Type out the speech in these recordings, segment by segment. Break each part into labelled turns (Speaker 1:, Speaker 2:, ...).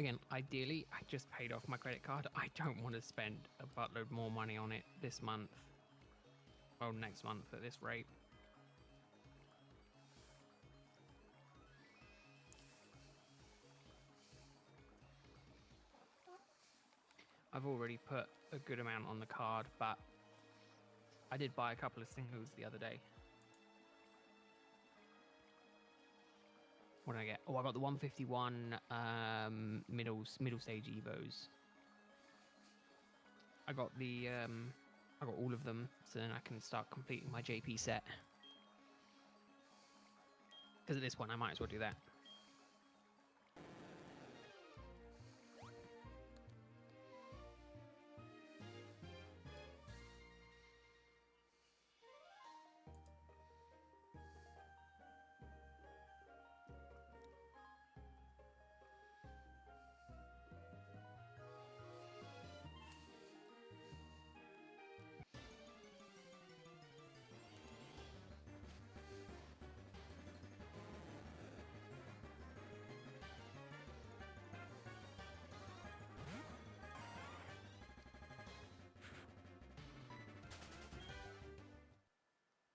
Speaker 1: Again, ideally, I just paid off my credit card. I don't want to spend a buttload more money on it this month. Well, next month at this rate. I've already put a good amount on the card, but I did buy a couple of singles the other day. What did I get? Oh, I got the 151 middle stage Evos. I got the I got all of them, so then I can start completing my JP set. Because at this point, I might as well do that.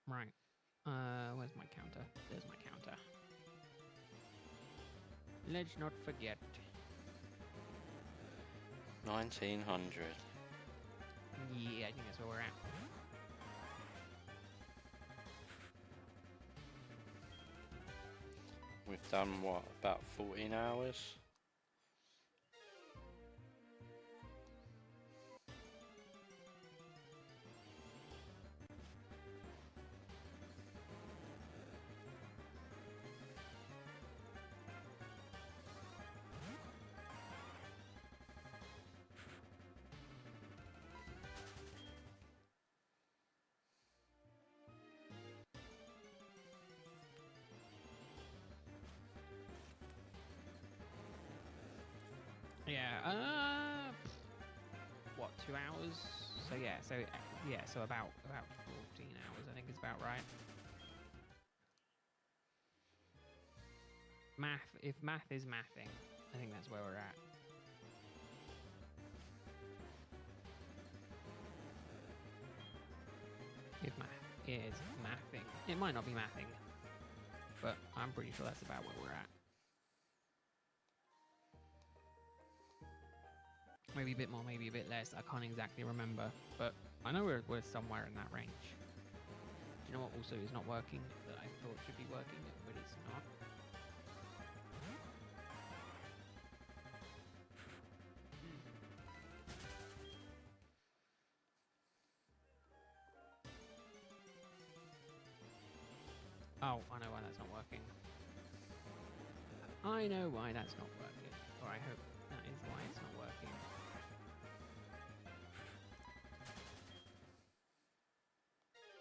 Speaker 1: Right. Where's my counter? There's my counter. Let's not forget.
Speaker 2: 1900.
Speaker 1: Yeah, I think that's where we're at.
Speaker 2: We've done what, about 14 hours?
Speaker 1: Yeah. What, 2 hours? So yeah. So about 14 hours. I think is about right. Math. If math is mathing, I think that's where we're at. If math is mathing, it might not be mathing, but I'm pretty sure that's about where we're at. Maybe a bit more, maybe a bit less. I can't exactly remember, but I know we're somewhere in that range. Do you know what also is not working that I thought should be working, but it's not? Oh, I know why that's not working. I know why that's not working. Or I hope that is why it's not working.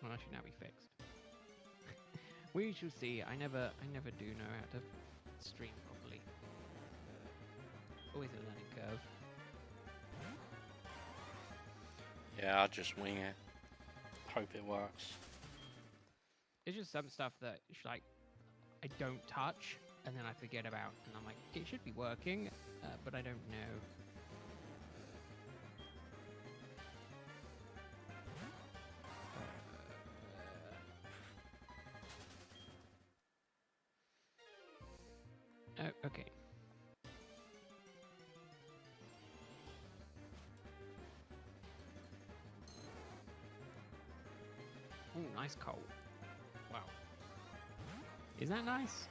Speaker 1: Well, that should now be fixed. We shall see. I never do know how to stream properly. Always a learning curve.
Speaker 2: Yeah, I'll just wing it. Hope it works.
Speaker 1: It's just some stuff that like I don't touch and then I forget about, and I'm like, it should be working, but I don't know. Oh, okay. Oh, nice coal. Wow. Is that nice?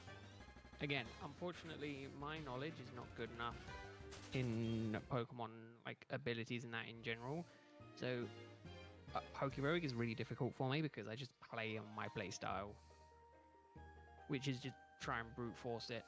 Speaker 1: Again, unfortunately, my knowledge is not good enough in Pokemon like abilities and that in general. So, Pokerogue is really difficult for me because I just play on my playstyle, which is just try and brute force it.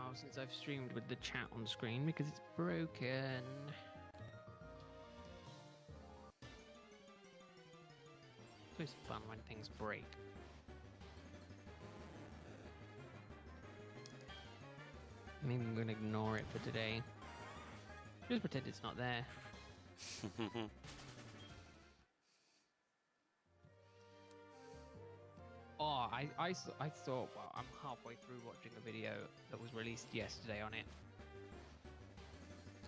Speaker 1: while since I've streamed with the chat on screen because it's broken. It's always fun when things break. Maybe I'm going to ignore it for today. Just pretend it's not there. Oh, I thought, well, I'm halfway through watching a video that was released yesterday on it.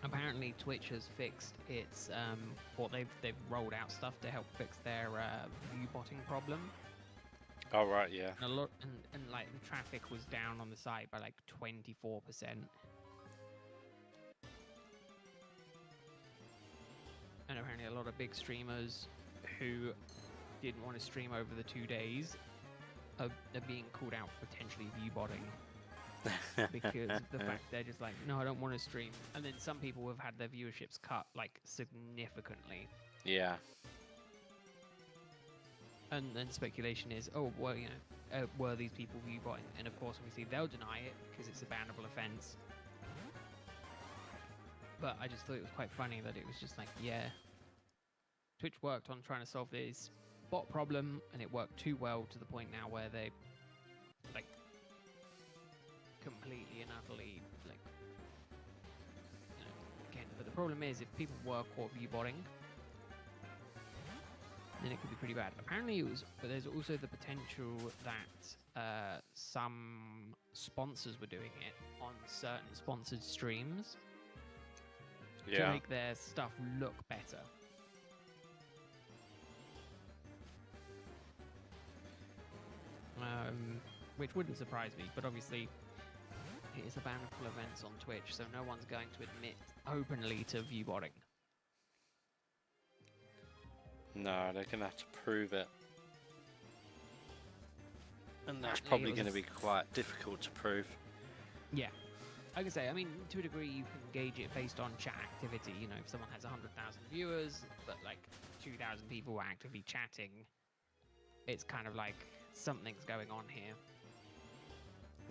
Speaker 1: Apparently, Twitch has fixed its, or they've rolled out stuff to help fix their view botting problem.
Speaker 2: Oh right, yeah.
Speaker 1: And a lot, and like the traffic was down on the site by like 24%. And apparently, a lot of big streamers who didn't want to stream over the 2 days are being called out for potentially view botting because of the fact they're just like, no, I don't want to stream. And then some people have had their viewerships cut like significantly.
Speaker 2: Yeah.
Speaker 1: And then speculation is, oh, well, you know, were these people view botting? And of course, obviously, they'll deny it because it's a bannable offense. But I just thought it was quite funny that it was just like, yeah, Twitch worked on trying to solve this bot problem, and it worked too well to the point now where they, like, completely and utterly, like, you know, again. But the problem is, if people were caught view botting, then it could be pretty bad. Apparently, but there's also the potential that some sponsors were doing it on certain sponsored streams to make their stuff look better. Which wouldn't surprise me, but obviously it is a bannable event on Twitch, so no one's going to admit openly to view botting.
Speaker 2: No, they're going to have to prove it. And that's probably going to be quite difficult to prove.
Speaker 1: Yeah. Like I say, I mean, to a degree, you can gauge it based on chat activity. You know, if someone has 100,000 viewers, but like 2,000 people are actively chatting, it's kind of like something's going on here.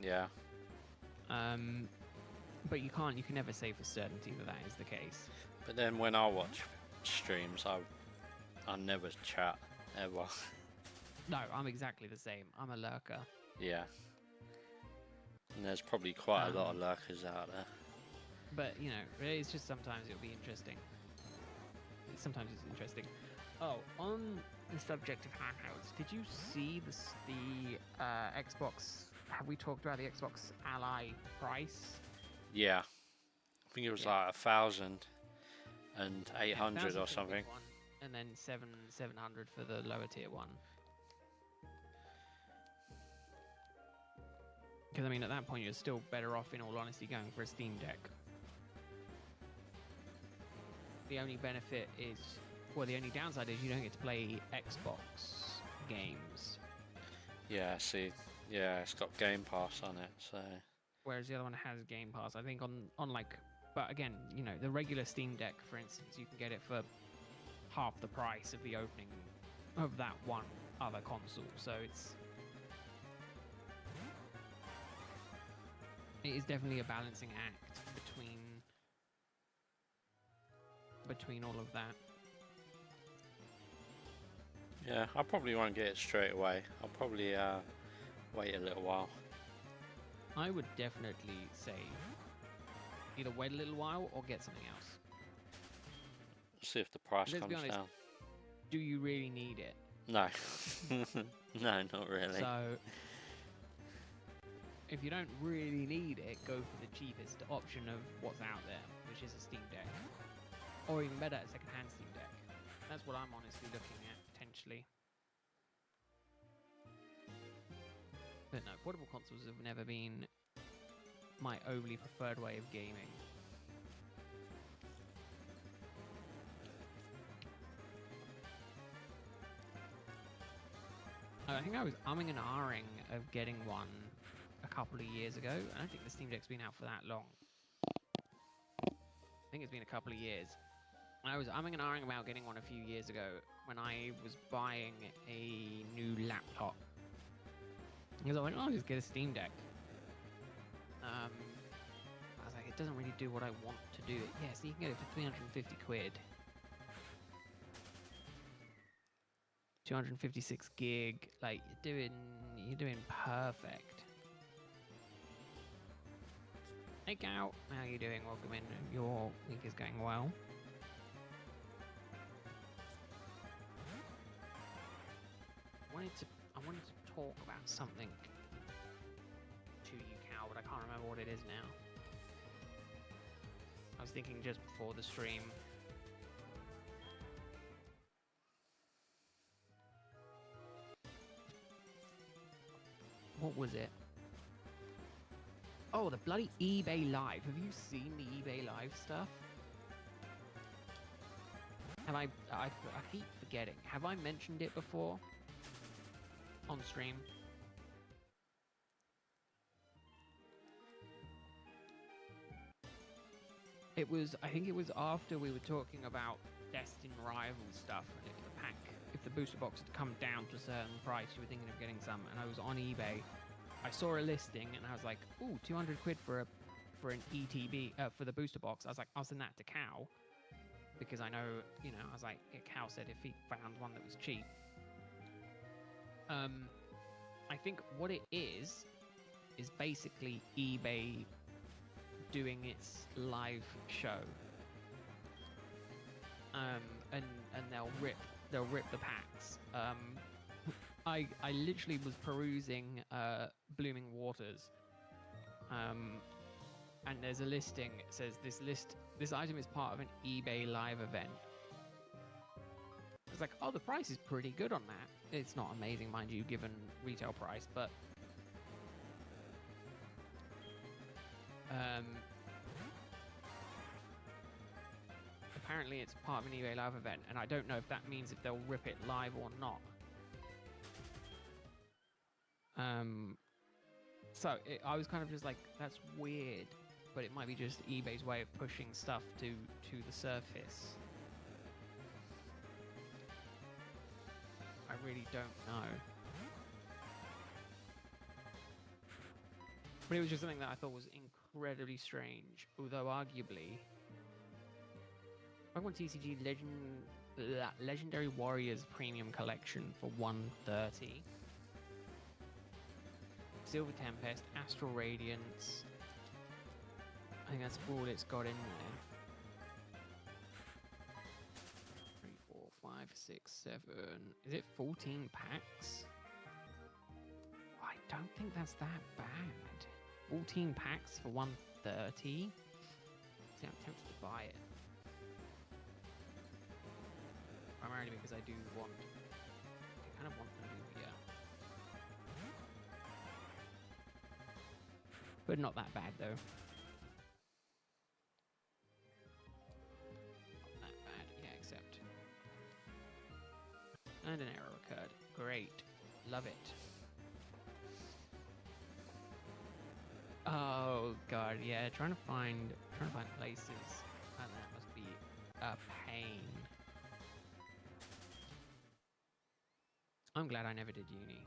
Speaker 2: Yeah.
Speaker 1: But you can never say for certainty that is the case.
Speaker 2: But then when I watch streams, I never chat ever.
Speaker 1: No, I'm exactly the same. I'm a lurker.
Speaker 2: Yeah. And there's probably quite a lot of lurkers out there.
Speaker 1: But, you know, it's just sometimes it'll be interesting. Sometimes it's interesting. Oh, on the subject of handhelds, did you see the Xbox? Have we talked about the Xbox Ally price?
Speaker 2: Yeah. I think it was like 1,800 or something.
Speaker 1: One, and then 700 for the lower tier one. Because, I mean, at that point, you're still better off, in all honesty, going for a Steam Deck. The only benefit is, well, the only downside is you don't get to play Xbox games.
Speaker 2: Yeah, see, yeah, it's got Game Pass on it, so...
Speaker 1: Whereas the other one has Game Pass. I think on like... But again, you know, the regular Steam Deck, for instance, you can get it for half the price of the opening of that one other console. So it is definitely a balancing act between all of that.
Speaker 2: Yeah, I probably won't get it straight away. I'll probably wait a little while.
Speaker 1: I would definitely say either wait a little while or get something else.
Speaker 2: See if the price comes down.
Speaker 1: Do you really need it?
Speaker 2: No. No, not really.
Speaker 1: So, if you don't really need it, go for the cheapest option of what's out there, which is a Steam Deck. Or even better, a second-hand Steam Deck. That's what I'm honestly looking at, potentially. But no, portable consoles have never been my overly preferred way of gaming. I think I was umming and ahhing of getting one a couple of years ago. I don't think the Steam Deck's been out for that long. I think it's been a couple of years. I was umming and ahhing about getting one a few years ago when I was buying a new laptop. Because I went, oh, I'll just get a Steam Deck. doesn't really do what I want to do. Yeah, so you can get it for 350 quid. 256 gig. Like, you're doing perfect. Hey, Cow. How are you doing? Welcome in. Your week is going well. I wanted to talk about something to you, Cow, but I can't remember what it is now. I was thinking just before the stream. What was it? Oh, the bloody eBay Live. Have you seen the eBay Live stuff? I keep forgetting. Have I mentioned it before? On stream? I think it was after we were talking about Destin Rival stuff, and if the booster box had come down to a certain price, you were thinking of getting some, and I was on eBay. I saw a listing, and I was like, ooh, 200 quid for an ETB, for the booster box. I was like, I'll send that to Cow, because I know, I was like, Cow said if he found one that was cheap. I think what it is basically eBay doing its live show, and they'll rip the packs. I literally was perusing Blooming Waters, and there's a listing. It says this item is part of an eBay live event. It's like, oh, the price is pretty good on that. It's not amazing, mind you, given retail price, but apparently it's part of an eBay live event, and I don't know if that means if they'll rip it live or not. So I was kind of just like, that's weird, but it might be just eBay's way of pushing stuff to the surface. I really don't know. But it was just something that I thought was incredibly strange, although arguably Pokemon TCG Legendary Warriors Premium Collection for 130. Silver Tempest, Astral Radiance. I think that's all it's got in there. 3, 4, 5, 6, 7. Is it 14 packs? I don't think that's that bad. 14 packs for 130. See, I'm tempted to buy it. Primarily because I kind of want the Nubia. But not that bad, though. Not that bad, yeah, except. And an error occurred. Great. Love it. Oh, God, yeah, trying to find places. And that must be a pain. I'm glad I never did uni.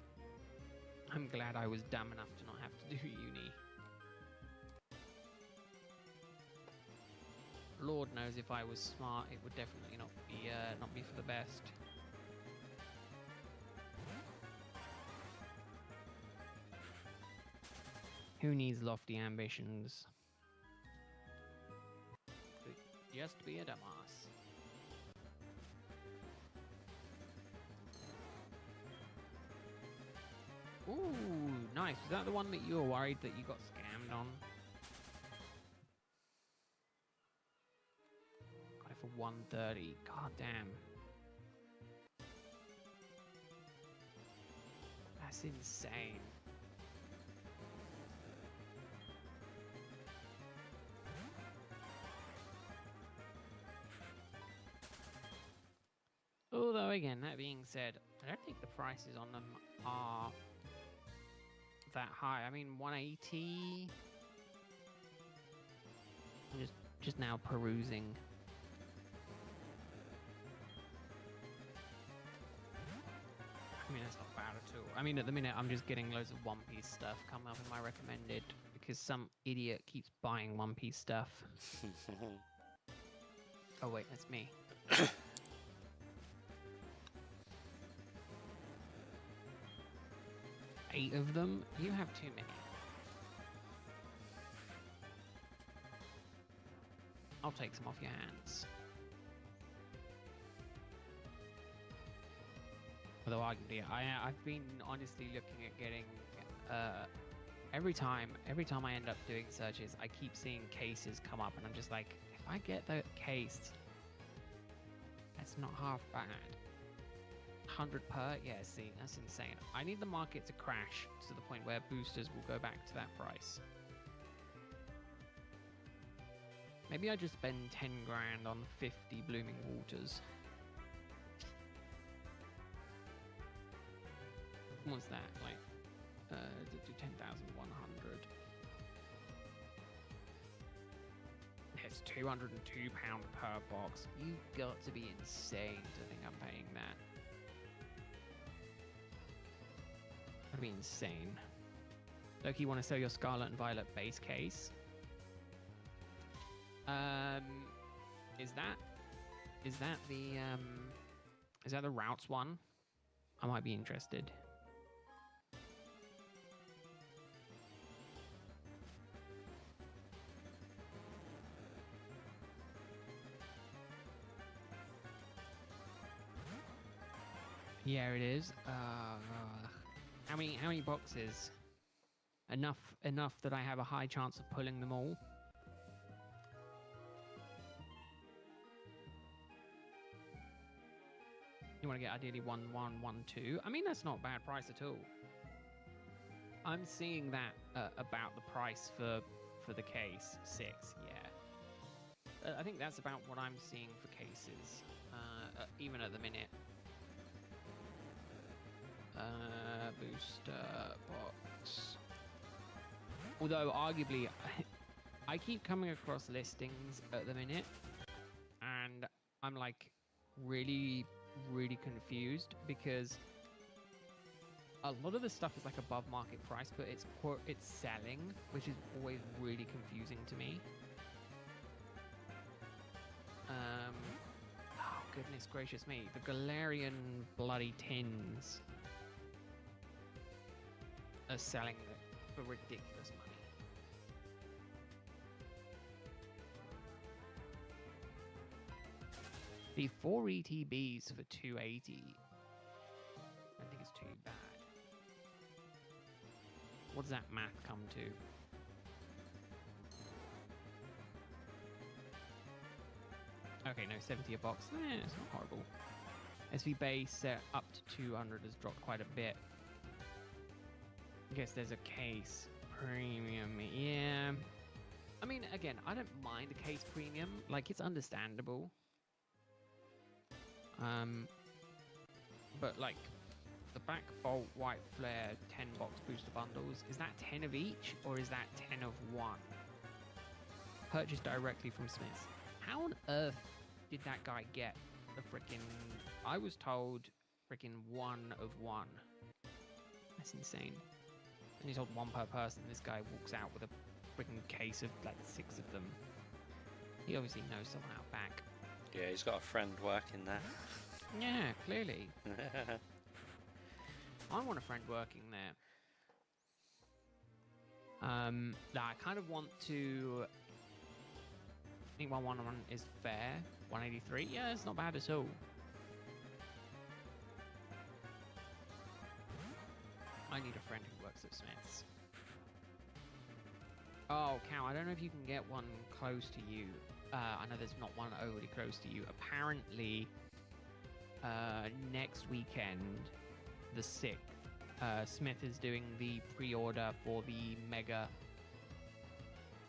Speaker 1: I'm glad I was dumb enough to not have to do uni. Lord knows if I was smart, it would definitely not be for the best. Who needs lofty ambitions? Just be a dumbass. Ooh, nice. Was that the one that you were worried that you got scammed on? Got it for 130. God damn. That's insane. Although, again, that being said, I don't think the prices on them are that high. I mean, 180. I'm just now perusing. I mean, that's not bad at all. I mean, at the minute, I'm just getting loads of One Piece stuff come up in my recommended because some idiot keeps buying One Piece stuff. Oh wait, that's me. 8 of them? You have too many. I'll take some off your hands. Although arguably, I've been honestly looking at getting every time I end up doing searches, I keep seeing cases come up, and I'm just like, if I get the case, that's not half bad. 100 per? Yeah, see, that's insane. I need the market to crash to the point where boosters will go back to that price. Maybe I just spend 10 grand on 50 Blooming Waters. What's that? Like, do 10,100. It's £202 per box. You've got to be insane to think I'm paying that. That'd be insane. Loki, you want to sell your Scarlet and Violet base case? Is that the routes one? I might be interested. Yeah, it is. How many boxes? Enough that I have a high chance of pulling them all. You want to get ideally 1, 1, 1, 2. I mean, that's not a bad price at all. I'm seeing that about the price for the case 6. Yeah, I think that's about what I'm seeing for cases, even at the minute. Booster box. Although arguably, I keep coming across listings at the minute, and I'm like really confused because a lot of the stuff is like above market price, but it's selling, which is always really confusing to me. Oh goodness gracious me, the Galarian bloody tins are selling for ridiculous money. The 4 ETBs for 280. I think it's too bad. What does that math come to? Okay, no, 70 a box. It's not horrible. SV base up to 200 has dropped quite a bit. I guess there's a case premium. Yeah. I mean, again, I don't mind a case premium. Like, it's understandable. But like the back bolt white flare 10 box booster bundles, is that 10 of each or is that 10 of one? Purchased directly from Smith's. How on earth did that guy get the freaking? I was told freaking 1 of 1. That's insane. And he's told 1 per person. This guy walks out with a freaking case of like 6 of them. He obviously knows somehow back.
Speaker 2: Yeah, he's got a friend working there.
Speaker 1: Yeah, clearly. I want a friend working there. I kind of want to. I think 111 is fair. 183, yeah, it's not bad at all. I need a friend who works at Smith's. Oh, cow! I don't know if you can get one close to you. I know there's not one overly close to you. Apparently, next weekend, the 6th, Smith is doing the pre-order for the Mega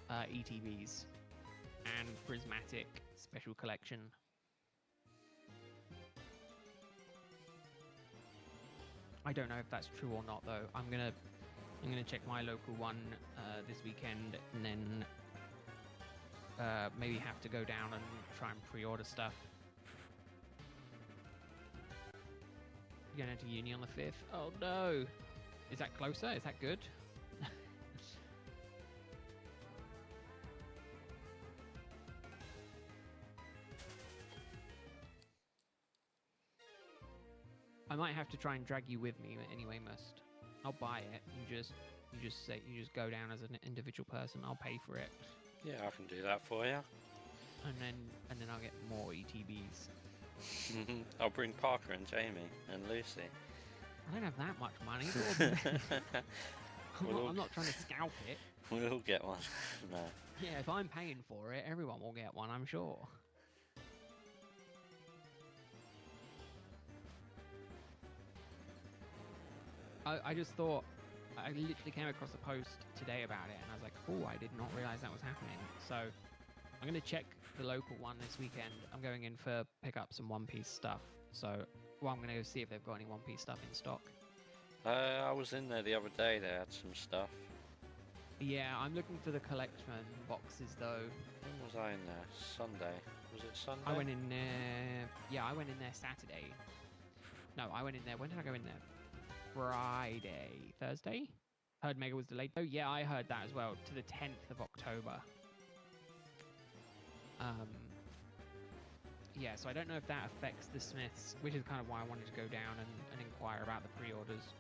Speaker 1: ETBs and Prismatic Special Collection. I don't know if that's true or not, though. I'm gonna check my local one this weekend, and then maybe have to go down and try and pre-order stuff. You're going to uni on the 5th? Oh no! Is that closer? Is that good? I might have to try and drag you with me anyway, Must. I'll buy it. You just go down as an individual person. I'll pay for it,
Speaker 2: Yeah, I can do that for you.
Speaker 1: and then I'll get more ETBs.
Speaker 2: I'll bring Parker and Jamie and Lucy.
Speaker 1: I don't have that much money. I'm not trying to scalp it.
Speaker 2: We'll get one. No.
Speaker 1: Yeah, if I'm paying for it, everyone will get one, I'm sure. I just thought, I literally came across a post today about it, and I was like, oh, I did not realize that was happening. So I'm going to check the local one this weekend. I'm going in for pick up some One Piece stuff. So, well, I'm going to go see if they've got any One Piece stuff in stock.
Speaker 2: I was in there the other day. They had some stuff.
Speaker 1: Yeah, I'm looking for the collection boxes, though.
Speaker 2: When was I in there? Sunday. Was it Sunday?
Speaker 1: I went in there... Yeah, I went in there Saturday. No, I went in there... When did I go in there? Friday. Thursday? Heard Mega was delayed. Oh, yeah, I heard that as well. To the 10th of October. Yeah, so I don't know if that affects the Smiths, which is kind of why I wanted to go down and inquire about the pre-orders.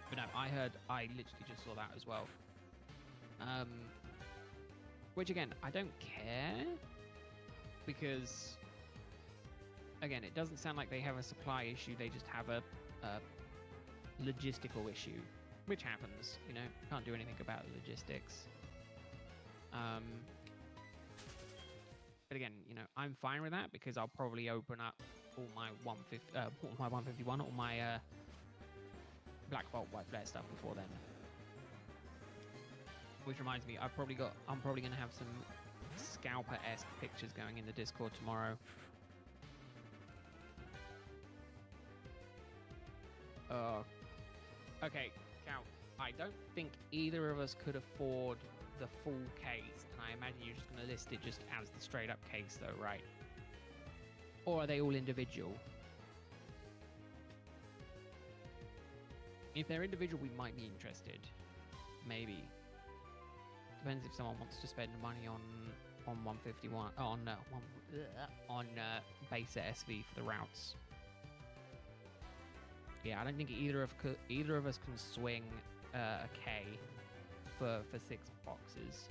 Speaker 1: But no, I literally just saw that as well. Which again, I don't care, because again, it doesn't sound like they have a supply issue, they just have a logistical issue, which happens, you know, can't do anything about the logistics. But again, you know, I'm fine with that, because I'll probably open up all my 151, all my Black Bolt White Flare stuff before then. Which reminds me, I'm probably going to have some scalper-esque pictures going in the Discord tomorrow. Okay, Cal, I don't think either of us could afford the full case, and I imagine you're just going to list it just as the straight-up case, though, right? Or are they all individual? If they're individual, we might be interested. Maybe. Depends if someone wants to spend money on 151, on base SV for the routes. Yeah, I don't think either of us can swing a K for 6 boxes.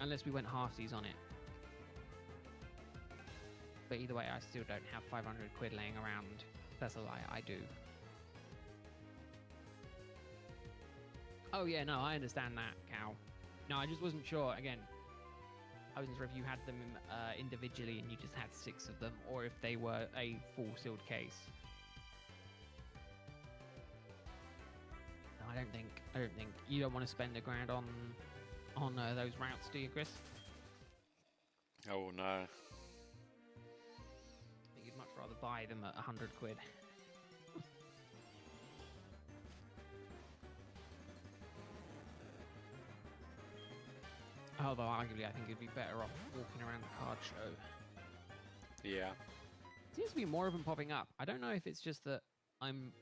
Speaker 1: Unless we went halfsies on it. But either way, I still don't have 500 quid laying around. That's a lie, I do. Oh yeah, no, I understand that, Cal. No, I just wasn't sure, again, I wasn't sure if you had them individually and you just had 6 of them, or if they were a full sealed case. No, I don't think you don't want to spend $1,000 on those routes, do you, Chris?
Speaker 2: Oh no.
Speaker 1: I think you'd much rather buy them at 100 quid. Although arguably I think it'd be better off walking around the card show.
Speaker 2: Yeah.
Speaker 1: Seems to be more of them popping up. I don't know if it's just that I'm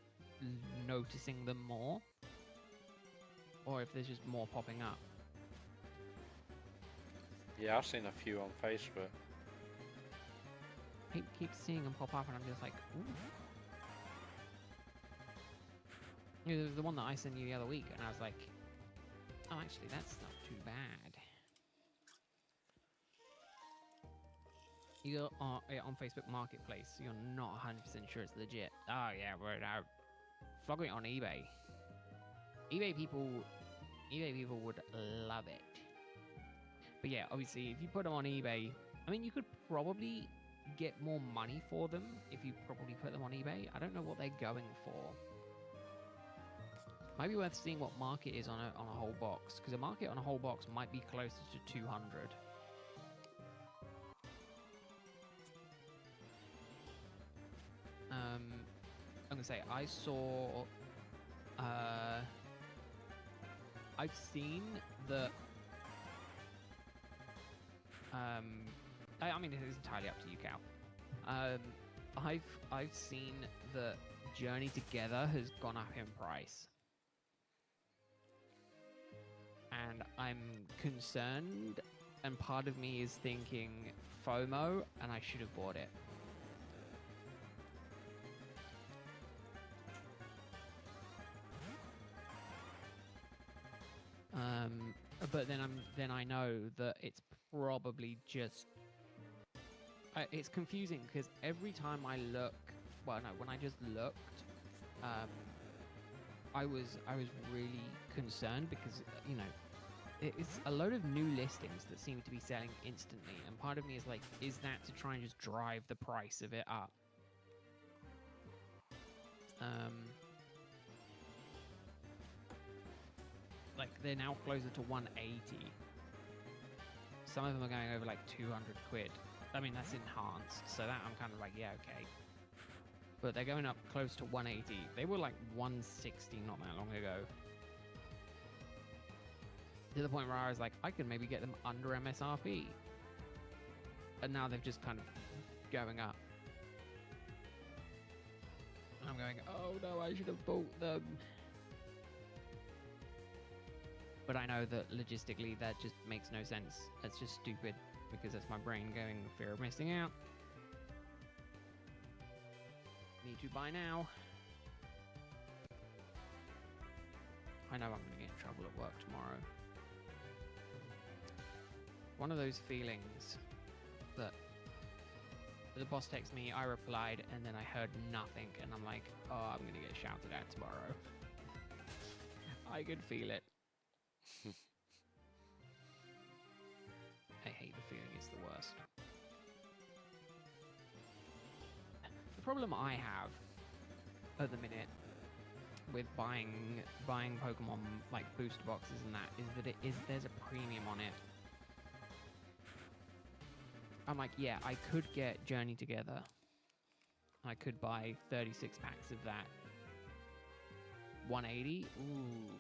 Speaker 1: noticing them more, or if there's just more popping up.
Speaker 2: Yeah, I've seen a few on Facebook.
Speaker 1: I keep seeing them pop up and I'm just like, ooh. You know, there was the one that I sent you the other week and I was like, oh, actually, that's not too bad. You're on Facebook Marketplace, so you're not 100% sure it's legit. Oh, yeah, we're out. Flogging it on eBay. eBay people would love it. But yeah, obviously, if you put them on eBay, I mean, you could probably get more money for them if you probably put them on eBay. I don't know what they're going for. Might be worth seeing what market is on a whole box, because a market on a whole box might be closer to 200. I'm gonna say I saw. I've seen the. I mean, it's entirely up to you, Cal. I've seen that Journey Together has gone up in price, and I'm concerned and part of me is thinking FOMO, and I should have bought it. But then I know that it's probably just it's confusing because every time I look, well, no, when I just looked, I was really concerned because it's a load of new listings that seem to be selling instantly, and part of me is like, is that to try and just drive the price of it up? Like they're now closer to 180. Some of them are going over like 200 quid. I mean, that's enhanced, so that I'm kind of like, yeah, okay. But they're going up close to 180. They were like 160 not that long ago. To the point where I was like, I could maybe get them under MSRP. And now they're just kind of going up. And I'm going, oh no, I should have bought them. But I know that logistically that just makes no sense. That's just stupid because that's my brain going fear of missing out. Need to buy now. I know I'm going to get in trouble at work tomorrow. One of those feelings that the boss texted me, I replied, and then I heard nothing, and I'm like, oh, I'm going to get shouted at tomorrow. I could feel it. I hate the feeling, it's the worst. The problem I have at the minute with buying Pokemon like booster boxes and that is there's a premium on it. I'm like, yeah, I could get Journey Together. I could buy 36 packs of that. 180? Ooh.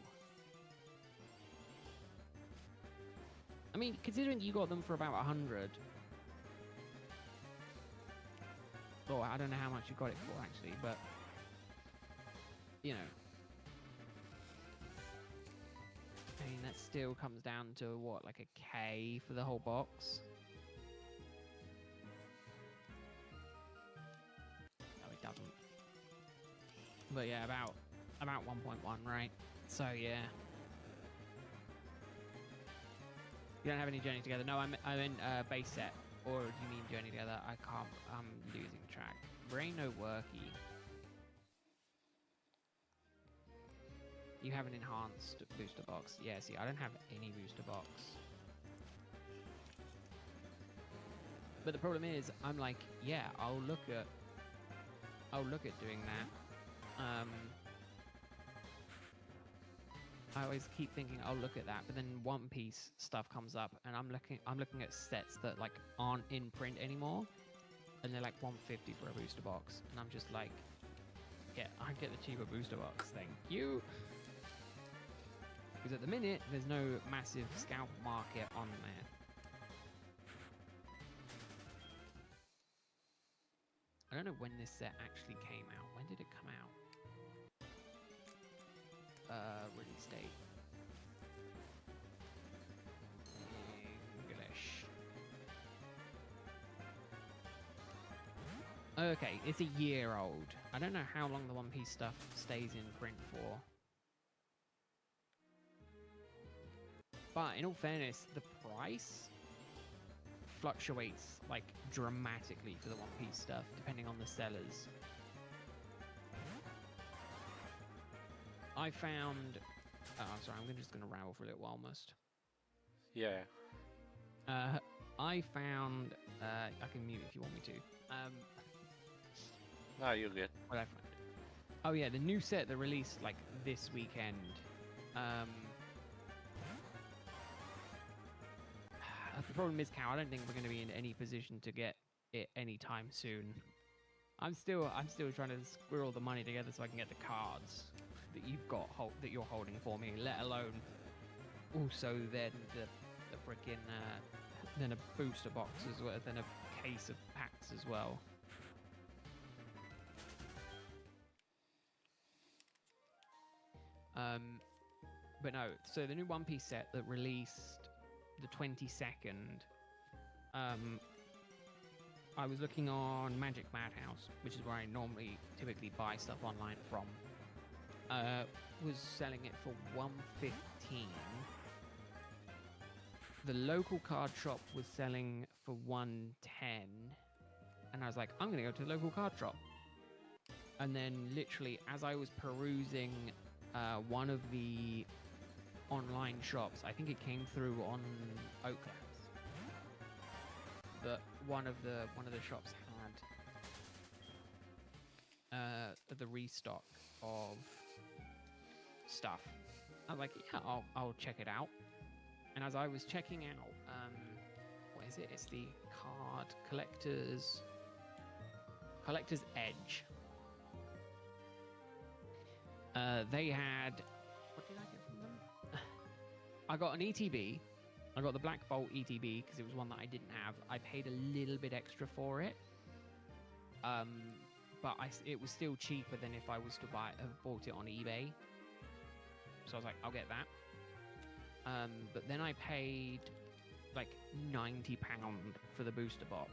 Speaker 1: I mean, considering you got them for about 100. Oh, I don't know how much you got it for, actually, but... You know. I mean, that still comes down to, what, like a K for the whole box? No, it doesn't. But yeah, about 1.1, right? So, yeah. You don't have any Journey Together? No, I'm in base set. Or do you mean Journey Together? I can't. I'm losing track. Brain no worky. You have an enhanced booster box. Yeah, see, I don't have any booster box. But the problem is, I'm like, yeah, I'll look at doing that. I always keep thinking I'll look at that, but then One Piece stuff comes up, and I'm looking at sets that like aren't in print anymore, and they're like 150 for a booster box, and I'm just like, yeah, I get the cheaper booster box, thank you. Because at the minute there's no massive scalp market on there. I don't know when this set actually came out. When did it come out? Release date. English. Okay, it's a year old. I don't know how long the One Piece stuff stays in print for. But in all fairness, the price fluctuates like dramatically for the One Piece stuff, depending on the sellers. I found... Oh, I'm sorry, I'm just going to ramble for a little while almost.
Speaker 2: Yeah.
Speaker 1: I found... I can mute if you want me to.
Speaker 2: No, you're good.
Speaker 1: What I found? Oh yeah, the new set that released like this weekend. The problem is, Cal, I don't think we're going to be in any position to get it anytime soon. I'm still trying to squirrel the money together so I can get the cards that you've got that you're holding for me, let alone also then the freaking then a booster box as well, then a case of packs as well. But no, so the new One Piece set that released the 22nd, I was looking on Magic Madhouse, which is where I normally typically buy stuff online from. Was selling it for $115. The local card shop was selling for $110, and I was like, I'm gonna go to the local card shop. And then literally as I was perusing one of the online shops, I think it came through on Oaklands, that one of the shops had the restock of stuff. I was like, yeah, I'll check it out. And as I was checking out, what is it? It's the card collector's Edge. They had, what did I get from them? I got an ETB. I got the Black Bolt ETB because it was one that I didn't have. I paid a little bit extra for it, but it was still cheaper than if I was to have bought it on eBay. So I was like, I'll get that. But then I paid like £90 for the booster box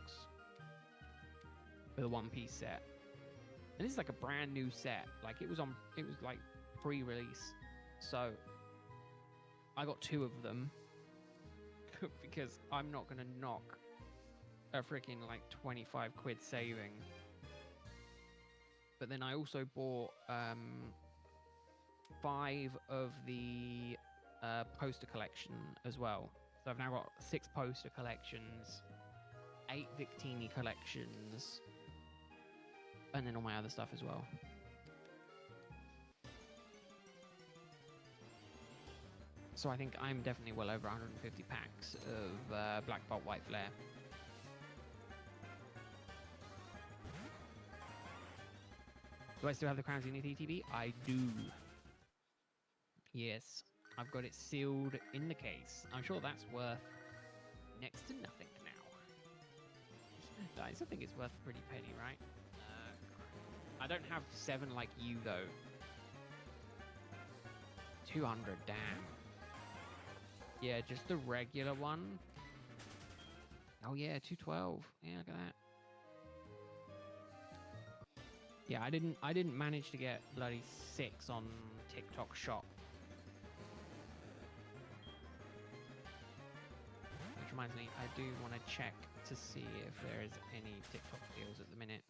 Speaker 1: for the one-piece set. And this is like a brand new set. Like it was like pre-release. So I got 2 of them because I'm not gonna knock a freaking like 25 quid saving. But then I also bought 5 of the poster collection as well. So I've now got 6 poster collections, 8 Victini collections, and then all my other stuff as well. So I think I'm definitely well over 150 packs of Black Bolt White Flare. Do I still have the Crown Zenith ETB? I do. Yes, I've got it sealed in the case. I'm sure that's worth next to nothing now. I still think it's worth a pretty penny, right? I don't have 7 like you, though. 200, damn. Yeah, just the regular one. Oh yeah, 212. Yeah, look at that. Yeah, I didn't manage to get bloody 6 on TikTok Shop. Which reminds me, I do want to check to see if there is any TikTok deals at the minute.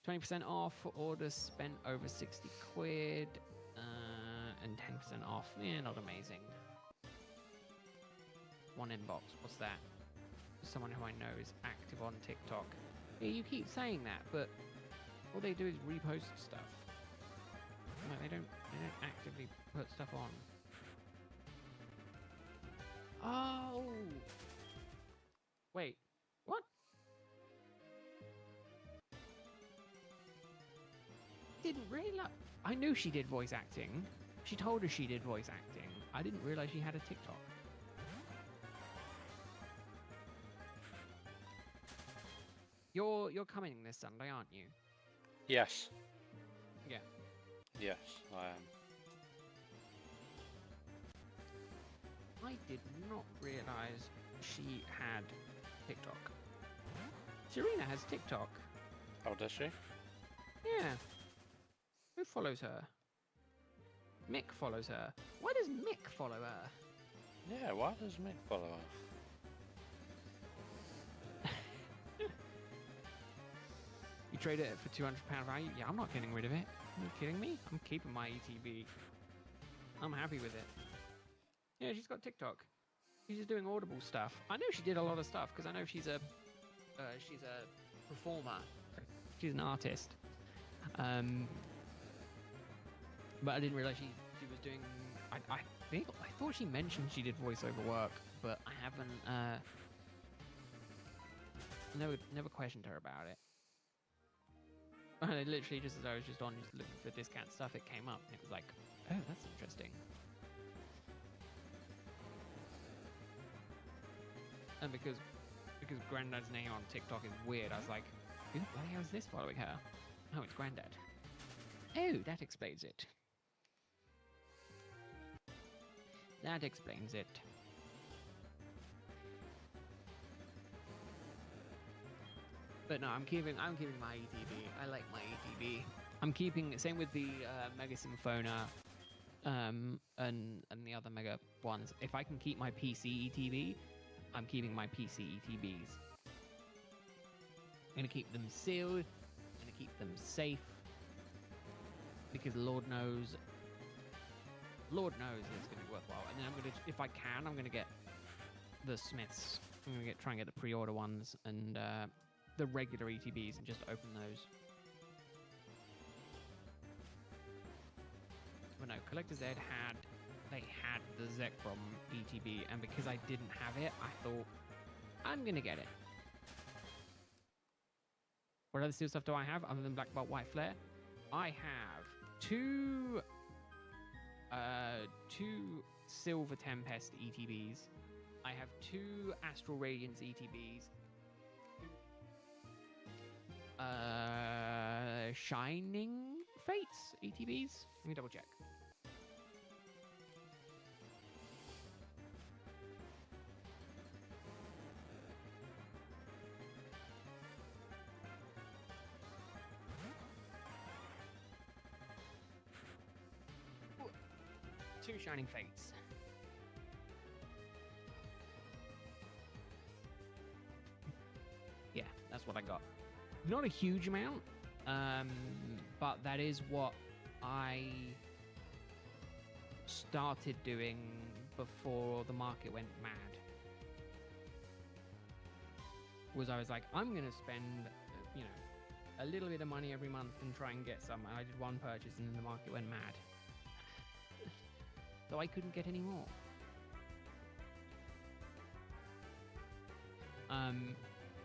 Speaker 1: 20% off for orders spent over 60 quid. And 10% off. Yeah, not amazing. One inbox. What's that? Someone who I know is active on TikTok. Yeah, you keep saying that, but all they do is repost stuff. Like, they don't actively put stuff on. Oh! Wait, what? Didn't realize. I knew she did voice acting. She told us she did voice acting. I didn't realize she had a TikTok. You're coming this Sunday, aren't you?
Speaker 2: Yes.
Speaker 1: Yeah.
Speaker 2: Yes, I am.
Speaker 1: I did not realize she had TikTok. Serena has TikTok.
Speaker 2: Oh, does she?
Speaker 1: Yeah. Who follows her? Mick follows her. Why does Mick follow her?
Speaker 2: Yeah, why does Mick follow her?
Speaker 1: You trade it for £200 value? Yeah, I'm not getting rid of it. Are you kidding me? I'm keeping my ETB. I'm happy with it. Yeah, she's got TikTok. She's just doing Audible stuff. I know she did a lot of stuff because I know she's a performer. She's an artist. But I didn't realize she was doing. I thought she mentioned she did voiceover work, but I haven't. Never questioned her about it. And it literally, just as I was just looking for discount stuff, it came up and it was like, oh, that's interesting. And because Granddad's name on TikTok is weird, I was like, who the bloody hell is this following her? Oh, it's Granddad. Oh, that explains it. That explains it. But no, I'm keeping my ETB. I like my ETB. I'm keeping same with the Mega Symphona, and the other Mega ones. If I can keep my PC ETB, I'm keeping my PC ETBs. I'm gonna keep them sealed. I'm gonna keep them safe because Lord knows it's gonna be worthwhile. And then I'm gonna, if I can, I'm gonna get the Smiths. I'm gonna try and get the pre-order ones and the regular ETBs and just open those. Well, no, Collector's Ed they had the Zekrom ETB, and because I didn't have it, I thought I'm gonna get it. What other steel stuff do I have other than Black Bolt White Flare? I have two Silver Tempest ETBs. I have two Astral Radiance ETBs. Shining Fates ETBs. Let me double check. Two Shining Fates. Yeah, that's what I got. Not a huge amount, but that is what I started doing before the market went mad. I was like, I'm gonna spend, a little bit of money every month and try and get some. And I did one purchase, and then the market went mad. So I couldn't get any more.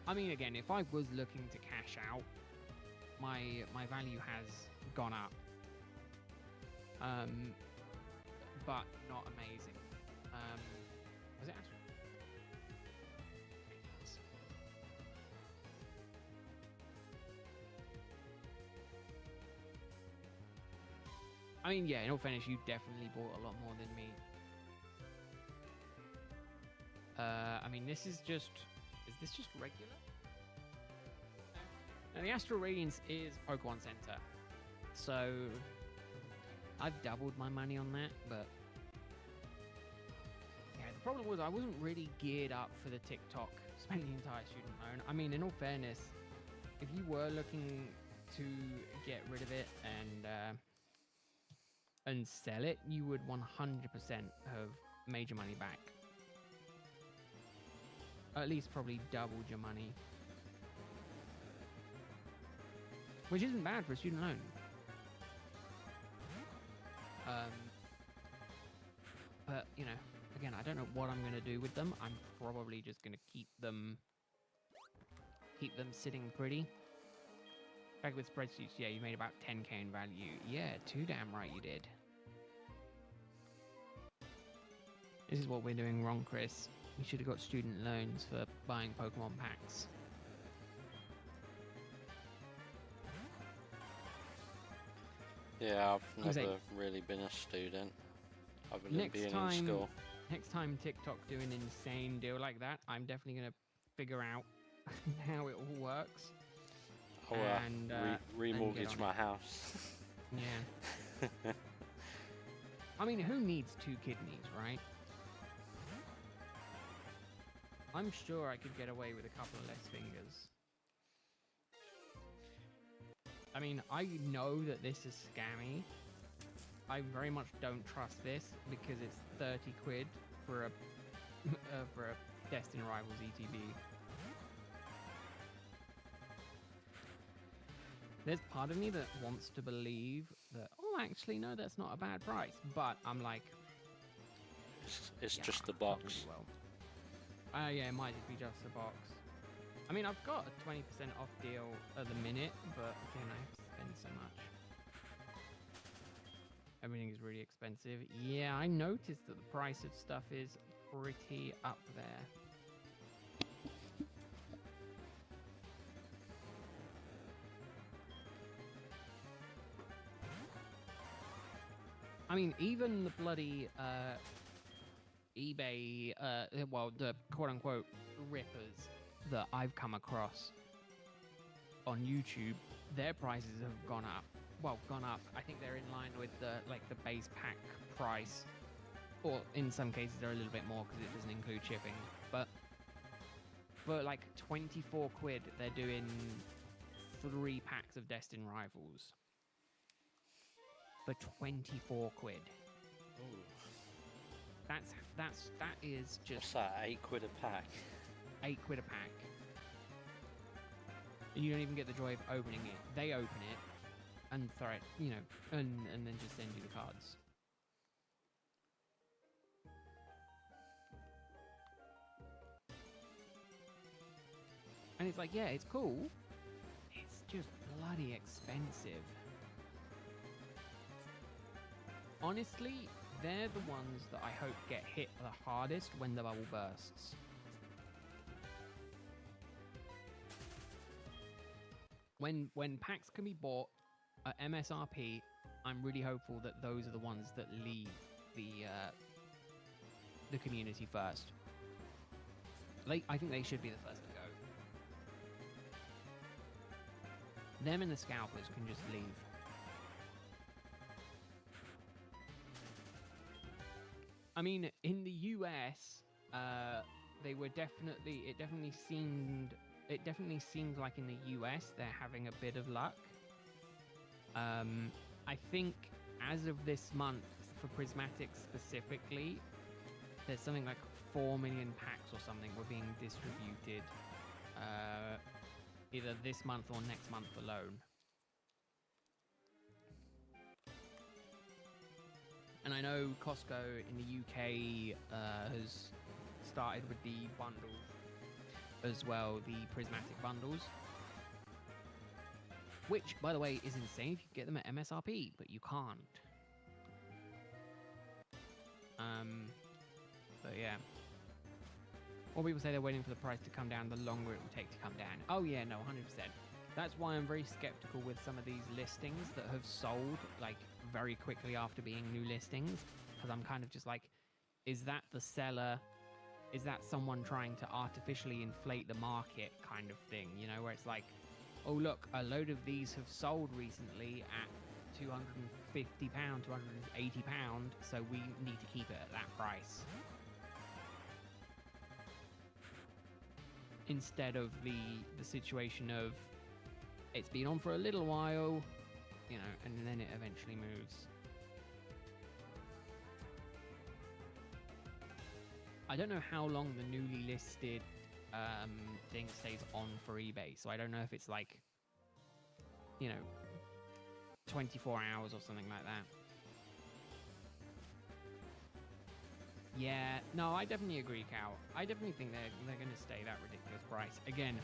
Speaker 1: I mean, again, if I was looking to cash out, my value has gone up, but not amazing. Was it actually? I mean, yeah, in all fairness, you definitely bought a lot more than me. I mean, this is just... Is this just regular? Now, the Astral Radiance is Pokemon Center. So, I've doubled my money on that, but... Yeah, the problem was I wasn't really geared up for the TikTok, spend the entire student loan. I mean, in all fairness, if you were looking to get rid of it and sell it, you would 100% have made your money back. At least probably doubled your money. Which isn't bad for a student loan. But, again, I don't know what I'm going to do with them. I'm probably just going to keep them sitting pretty. Back with spreadsheets, yeah, you made about 10k in value. Yeah, too damn right you did. This is what we're doing wrong, Chris. You should have got student loans for buying Pokemon packs.
Speaker 2: Yeah, I've never really been a student other than being in school.
Speaker 1: Next time TikTok do an insane deal like that, I'm definitely going to figure out how it all works.
Speaker 2: And remortgage my house.
Speaker 1: Yeah. I mean, who needs 2 kidneys, right? I'm sure I could get away with a couple of less fingers. I mean, I know that this is scammy. I very much don't trust this because it's 30 quid for a Destined Rivals ETB. There's part of me that wants to believe that, oh, actually, no, that's not a bad price. But I'm like...
Speaker 2: It's just the box.
Speaker 1: Well. Yeah, it might just be just the box. I mean, I've got a 20% off deal at the minute, but again, I have to spend so much. Everything is really expensive. Yeah, I noticed that the price of stuff is pretty up there. I mean, even the bloody eBay, well, the quote-unquote rippers that I've come across on YouTube, their prices have gone up. Well, gone up. I think they're in line with the base pack price, or in some cases they're a little bit more because it doesn't include shipping. But for like 24 quid, they're doing 3 packs of Destin Rivals. For 24 quid.
Speaker 2: Ooh.
Speaker 1: That is just...
Speaker 2: What's that, 8 quid a pack?
Speaker 1: 8 quid a pack. You don't even get the joy of opening it. They open it and throw it, you know, and then just send you the cards. And it's like, yeah, it's cool. It's just bloody expensive. Honestly, they're the ones that I hope get hit the hardest when the bubble bursts. When packs can be bought at MSRP, I'm really hopeful that those are the ones that leave the community first. I think they should be the first to go. Them and the scalpers can just leave. I mean, in the US, they were definitely. It definitely seemed like in the US they're having a bit of luck. I think as of this month, for Prismatic specifically, there's something like 4 million packs or something were being distributed either this month or next month alone. And I know Costco in the UK has started with the bundles as well, the Prismatic bundles. Which, by the way, is insane if you get them at MSRP, but you can't. But yeah. More people say they're waiting for the price to come down, the longer it will take to come down. Oh yeah, no, 100%. That's why I'm very skeptical with some of these listings that have sold, like, very quickly after being new listings. Because I'm kind of just like, is that the seller? Is that someone trying to artificially inflate the market kind of thing? You know, where it's like, oh, look, a load of these have sold recently at £250, £280, so we need to keep it at that price. Instead of the situation of, it's been on for a little while, you know, and then it eventually moves. I don't know how long the newly listed thing stays on for eBay, so I don't know if it's like, you know, 24 hours or something like that. Yeah, no, I definitely agree, Cal. I definitely think they're going to stay that ridiculous price. Again,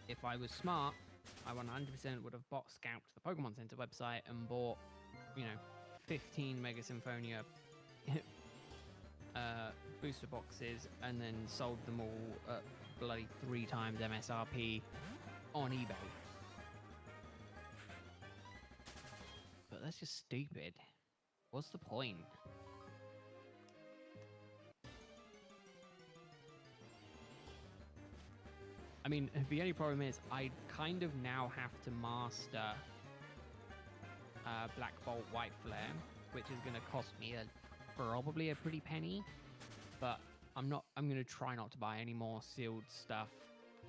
Speaker 1: if I was smart, I 100% would have scalped the Pokemon Center website and bought, you know, 15 Mega Symphonia booster boxes and then sold them all at bloody 3 times MSRP on eBay. But that's just stupid. What's the point? I mean, the only problem is I kind of now have to master Black Bolt White Flare, which is going to cost me probably a pretty penny. But I'm going to try not to buy any more sealed stuff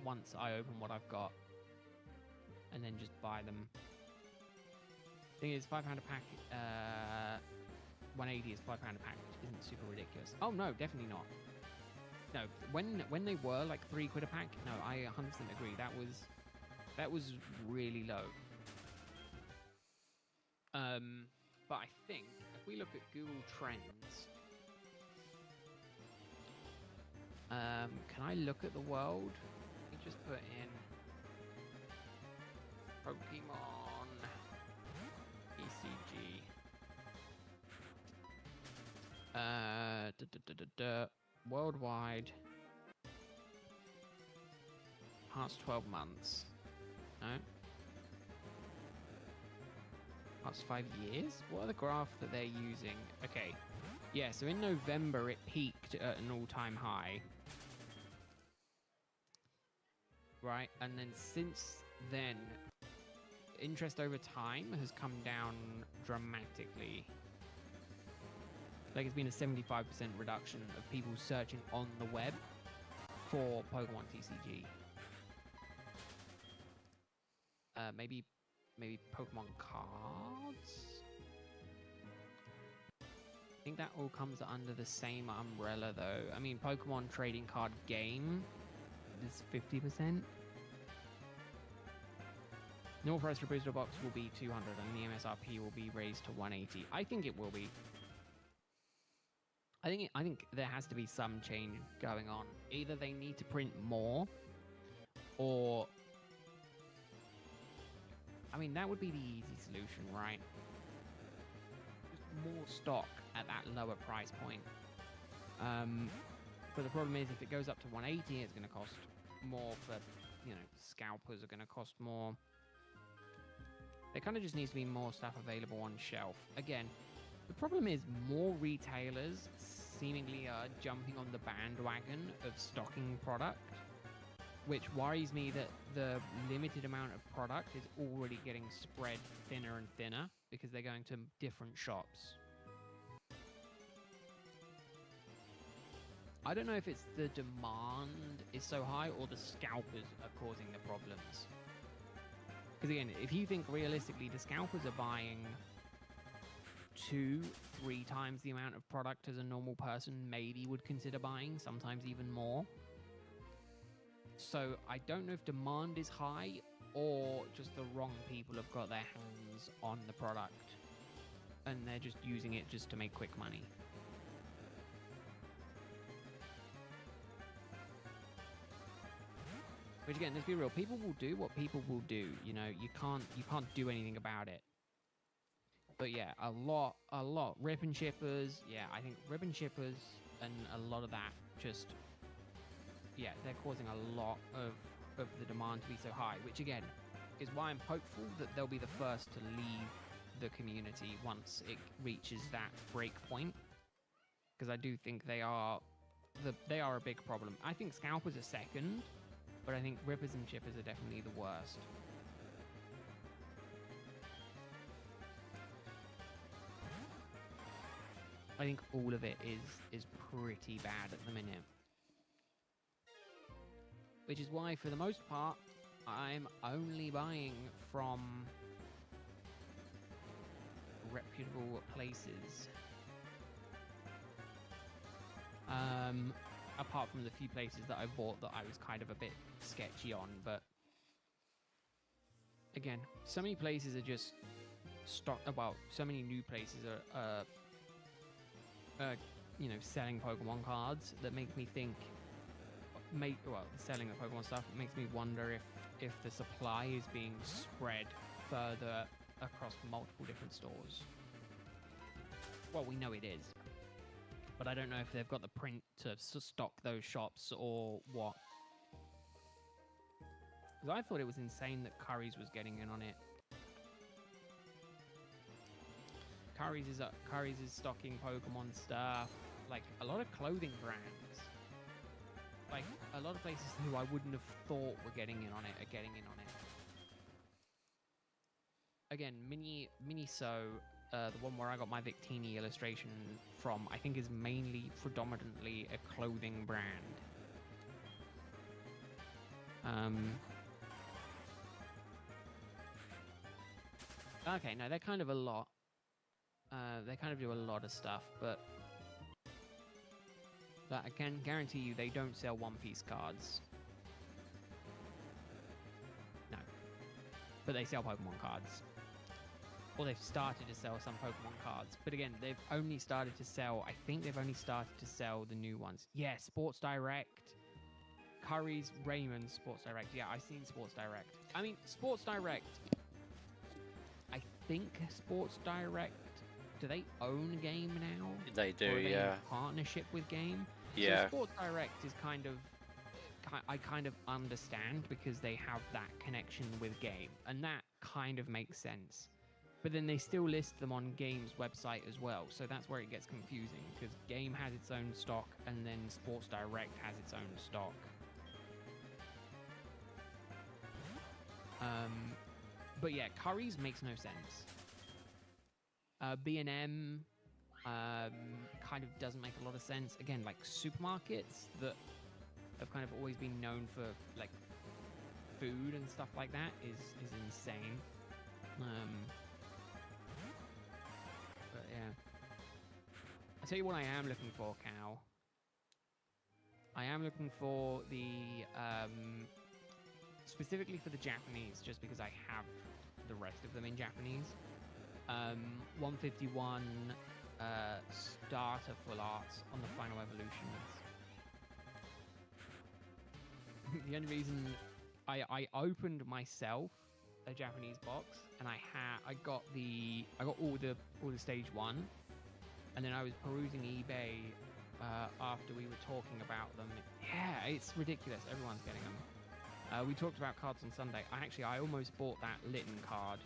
Speaker 1: once I open what I've got, and then just buy them. Thing is, £5 a pack, 180 is £5 a pack, which isn't super ridiculous. Oh no, definitely not. No, when they were like 3 quid a pack, no, I 100% agree. That was really low. But I think if we look at Google Trends, can I look at the world? Let me just put in Pokemon ECG. Worldwide past 12 months. No. Past 5 years? What are the graph that they're using? Okay. Yeah, so in November it peaked at an all-time high. right? And then since then, interest over time has come down dramatically. Like it's been a 75% reduction of people searching on the web for Pokemon TCG. Maybe Pokemon cards? I think that all comes under the same umbrella though. I mean, Pokemon trading card game is 50%. Normal price for booster box will be 200 and the MSRP will be raised to 180. I think it will be. I think there has to be some change going on. Either they need to print more, or I mean that would be the easy solution, right? Just more stock at that lower price point. But the problem is, if it goes up to 180, it's going to cost more for, you know, scalpers are going to cost more. There kind of just needs to be more stuff available on shelf. Again, the problem is more retailers seemingly are jumping on the bandwagon of stocking product, which worries me that the limited amount of product is already getting spread thinner and thinner because they're going to different shops. I don't know if it's the demand is so high or the scalpers are causing the problems. Because again, if you think realistically, the scalpers are buying 2-3 times the amount of product as a normal person maybe would consider buying, sometimes even more. So I don't know if demand is high or just the wrong people have got their hands on the product and they're just using it just to make quick money. Which again, let's be real, people will do what people will do. You know, you can't do anything about it. But yeah, a lot. Rip and shippers, yeah, I think rip and shippers and a lot of that just, yeah, they're causing a lot of the demand to be so high, which again, is why I'm hopeful that they'll be the first to leave the community once it reaches that break point. Because I do think they are a big problem. I think scalpers are second, but I think rippers and shippers are definitely the worst. I think all of it is pretty bad at the minute. Which is why, for the most part, I'm only buying from reputable places. Apart from the few places that I bought that I was kind of a bit sketchy on, but again, so many places are just so many new places are you know, selling Pokemon cards that make me think, selling the Pokemon stuff makes me wonder if the supply is being spread further across multiple different stores. Well, we know it is, but I don't know if they've got the print to stock those shops or what. Because I thought it was insane that Curry's was getting in on it. Curry's is stocking Pokemon stuff, like a lot of clothing brands. Like a lot of places who I wouldn't have thought were getting in on it are getting in on it. Again, Miniso, the one where I got my Victini illustration from, I think is predominantly a clothing brand. Okay, no, they're kind of a lot. They kind of do a lot of stuff, but I can guarantee you they don't sell One Piece cards. No. But they sell Pokemon cards. Or they've started to sell some Pokemon cards. But again, they've only started to sell, I think they've only started to sell the new ones. Yeah, Sports Direct. Curry's, Raymond, Sports Direct. Yeah, I've seen Sports Direct. I mean, Sports Direct. I think Sports Direct, do they own Game now?
Speaker 2: They do,
Speaker 1: or are they
Speaker 2: yeah.
Speaker 1: in partnership with Game?
Speaker 2: Yeah.
Speaker 1: So Sports Direct is kind of, I kind of understand because they have that connection with Game, and that kind of makes sense. But then they still list them on Game's website as well, so that's where it gets confusing, because Game has its own stock, and then Sports Direct has its own stock. But yeah, curries makes no sense. B&M kind of doesn't make a lot of sense. Again, like supermarkets that have kind of always been known for like food and stuff like that is insane. But yeah, I'll tell you what I am looking for, Cal. I am looking for the specifically for the Japanese, just because I have the rest of them in Japanese. 151 starter full arts on the Final Evolutions. The only reason I opened myself a Japanese box, and I got all the stage 1, and then I was perusing eBay after we were talking about them. Yeah, it's ridiculous. Everyone's getting them. We talked about cards on Sunday. I almost bought that Litten card,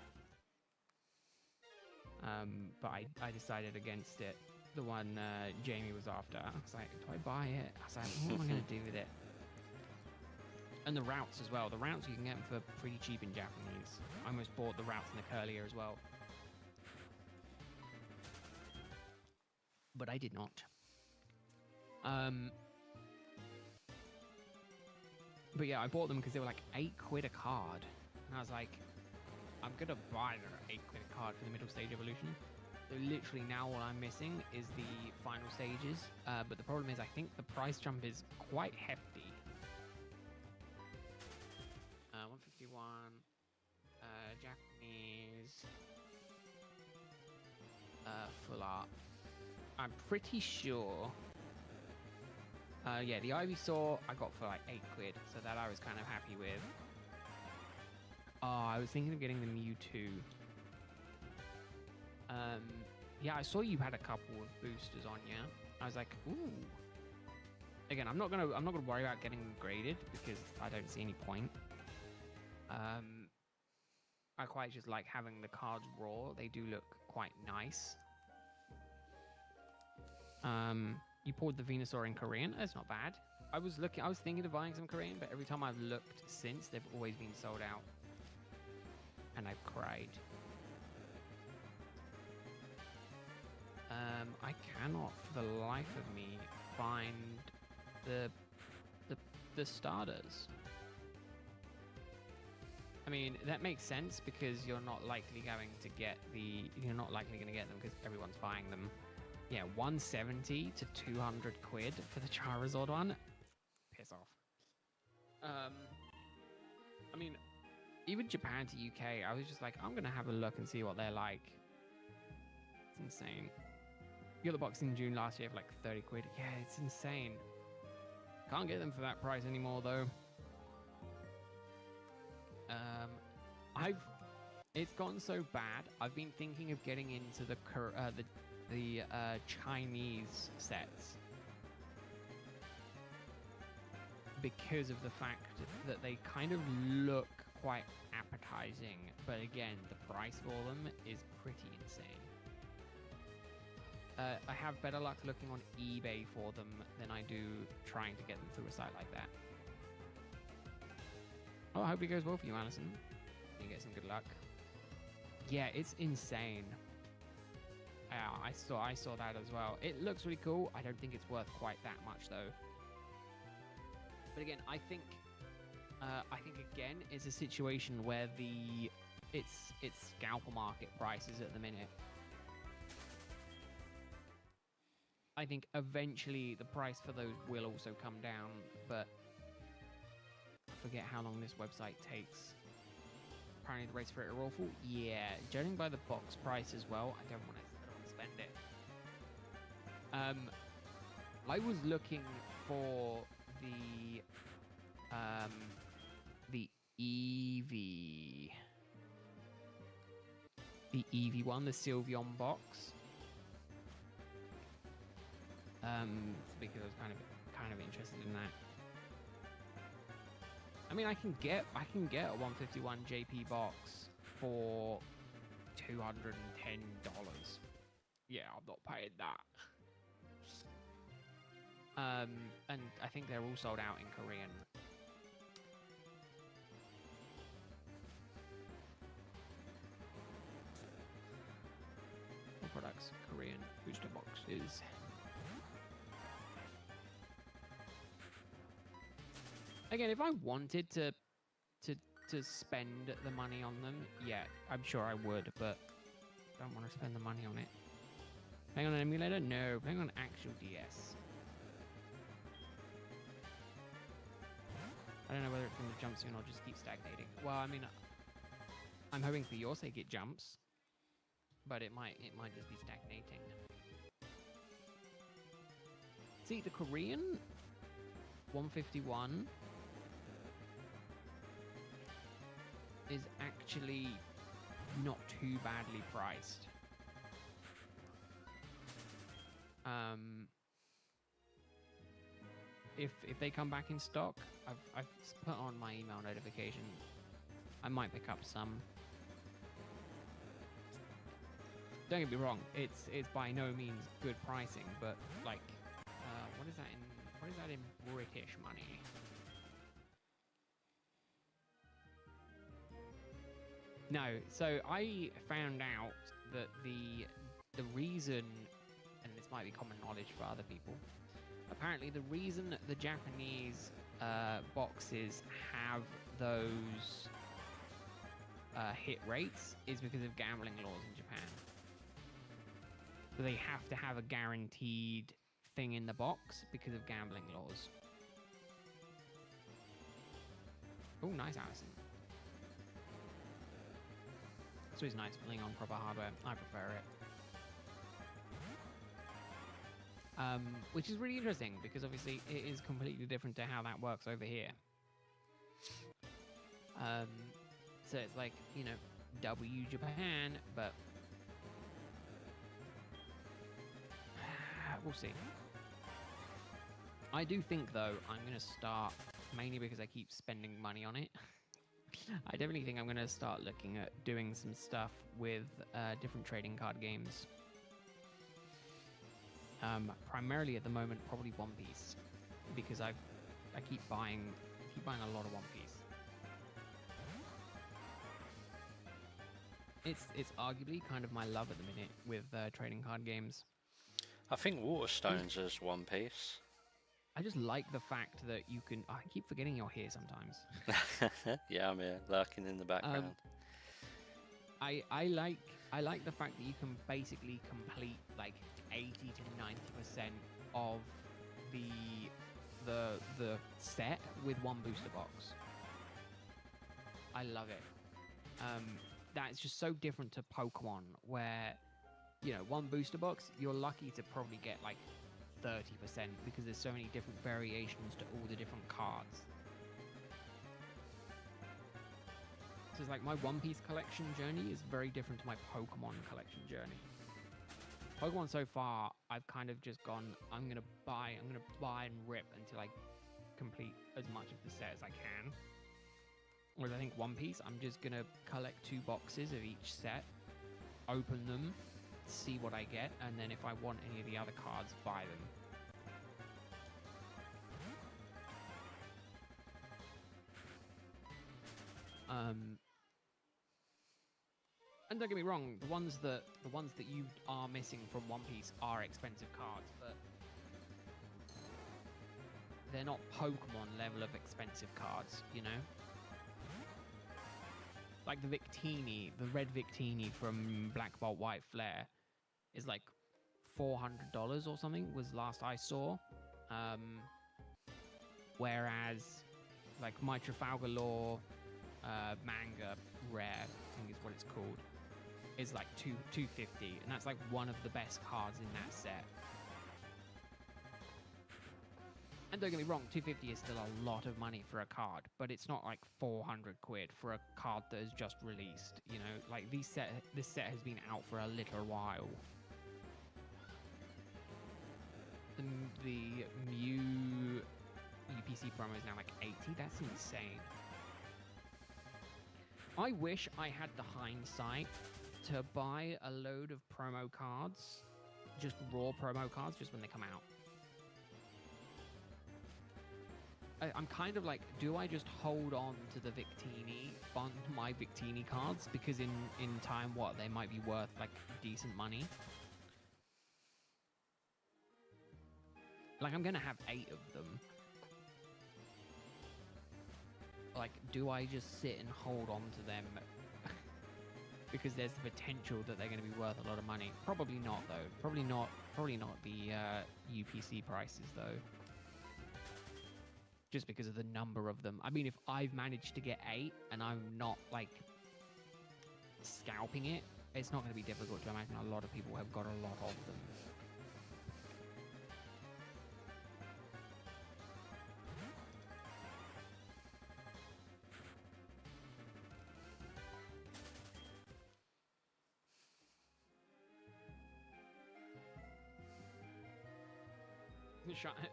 Speaker 1: but I decided against it. The one Jamie was after. I was like, do I buy it? I was like, what am I going to do with it? And the routes as well. The routes, you can get them for pretty cheap in Japanese. I almost bought the routes and the curlier as well. But I did not. But yeah, I bought them because they were like £8 a card. And I was like, I'm going to buy the £8 a card for the middle stage evolution. So literally now all I'm missing is the final stages. But the problem is I think the price jump is quite hefty. 151 Japanese full art. I'm pretty sure. Yeah, the Ivysaur I got for like £8, so that I was kind of happy with. Oh, I was thinking of getting the Mewtwo. Yeah, I saw you had a couple of boosters on you. I was like, ooh. Again, I'm not gonna worry about getting them graded because I don't see any point. I quite just like having the cards raw. They do look quite nice. You poured the Venusaur in Korean. That's not bad. I was thinking of buying some Korean, but every time I've looked since, they've always been sold out. And I've cried. I cannot for the life of me find the starters. I mean, that makes sense because you're not likely going to get them because everyone's buying them. Yeah, 170 to 200 quid for the Charizard one. Piss off. I mean, even Japan to UK, I was just like, I'm gonna have a look and see what they're like. It's insane. You got the box in June last year for like 30 quid. Yeah, it's insane. Can't get them for that price anymore though. It's gotten so bad. I've been thinking of getting into the Chinese sets because of the fact that they kind of look quite appetizing, but again, the price for them is pretty insane. I have better luck looking on eBay for them than I do trying to get them through a site like that. Oh, I hope it goes well for you, Alison. You get some good luck. Yeah, it's insane. Yeah, I saw that as well. It looks really cool. I don't think it's worth quite that much though. But again, I think again it's a situation where it's scalper market prices at the minute. I think eventually the price for those will also come down, but I forget how long this website takes. Apparently the rates for it are awful. Yeah, judging by the box price as well, I don't want to spend it. I was looking for the Eevee one, the Sylveon box. Because I was kind of interested in that. I mean, I can get a 151 JP box for $210. Yeah, I'm not paying that. And I think they're all sold out in Korean. deluxe Korean booster boxes. Again, if I wanted to spend the money on them, yeah, I'm sure I would, but don't want to spend the money on it. Playing on an emulator? No, playing on actual DS. I don't know whether it's going to jump soon or just keep stagnating. Well, I mean, I'm hoping for your sake it jumps, but it might just be stagnating. See, the Korean 151 is actually not too badly priced. If they come back in stock, I've put on my email notification. I might pick up some. Don't get me wrong, it's by no means good pricing, but like, what is that in British money? No, so I found out that the reason, and this might be common knowledge for other people, apparently the reason that the Japanese boxes have those hit rates is because of gambling laws in Japan. So they have to have a guaranteed thing in the box because of gambling laws. Oh, nice, Allison. So it's nice playing on proper hardware. I prefer it. Which is really interesting because obviously it is completely different to how that works over here. So it's like, you know, W Japan, but we'll see. I do think, though, I'm going to start, mainly because I keep spending money on it, I definitely think I'm going to start looking at doing some stuff with different trading card games. Primarily at the moment, probably One Piece, because I keep buying a lot of One Piece. It's arguably kind of my love at the minute with trading card games.
Speaker 2: I think Waterstones is One Piece.
Speaker 1: I just like the fact that you can. I keep forgetting you're here sometimes.
Speaker 2: Yeah, I'm here, lurking in the background.
Speaker 1: I like the fact that you can basically complete like 80 to 90% of the set with one booster box. I love it. That's just so different to Pokemon, where, you know, one booster box, you're lucky to probably get like 30% because there's so many different variations to all the different cards. So it's like my One Piece collection journey is very different to my Pokemon collection journey. Pokemon so far, I've kind of just gone, I'm gonna buy and rip until I complete as much of the set as I can. Whereas I think One Piece, I'm just gonna collect 2 boxes of each set, open them, see what I get, and then if I want any of the other cards, buy them. And don't get me wrong, the ones that you are missing from One Piece are expensive cards, but they're not Pokemon level of expensive cards, you know? Like the Victini, the red Victini from Black Bolt White Flare is like $400 or something was last I saw. Whereas like my Trafalgar Law manga rare, I think is what it's called, is like $250, and that's like one of the best cards in that set. And don't get me wrong, $250 is still a lot of money for a card, but it's not like 400 quid for a card that is just released. You know, like this set has been out for a little while. The Mew UPC promo is now like 80. That's insane. I wish I had the hindsight to buy a load of promo cards, just raw promo cards, just when they come out. I'm kind of like, do I just hold on to the Victini, fund my Victini cards? Because in time, what, they might be worth like decent money? Like, I'm gonna have 8 of them. Like, do I just sit and hold on to them because there's the potential that they're going to be worth a lot of money? Probably not, though. Probably not the UPC prices, though. Just because of the number of them. I mean, if I've managed to get 8 and I'm not, like, scalping it, it's not going to be difficult to imagine a lot of people have got a lot of them.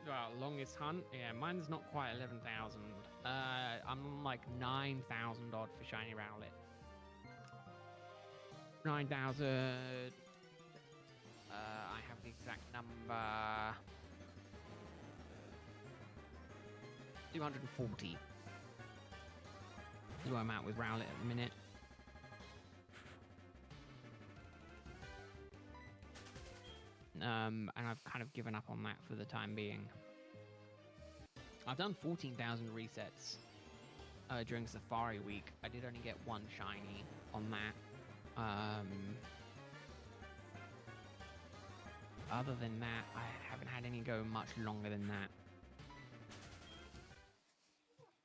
Speaker 1: Well, longest hunt? Yeah, mine's not quite 11,000. I'm like 9,000 odd for Shiny Rowlet. 9,000. I have the exact number. 240. Is where I'm at with Rowlet at the minute. And I've kind of given up on that for the time being. I've done 14,000 resets during Safari Week. I did only get 1 shiny on that. Other than that, I haven't had any go much longer than that.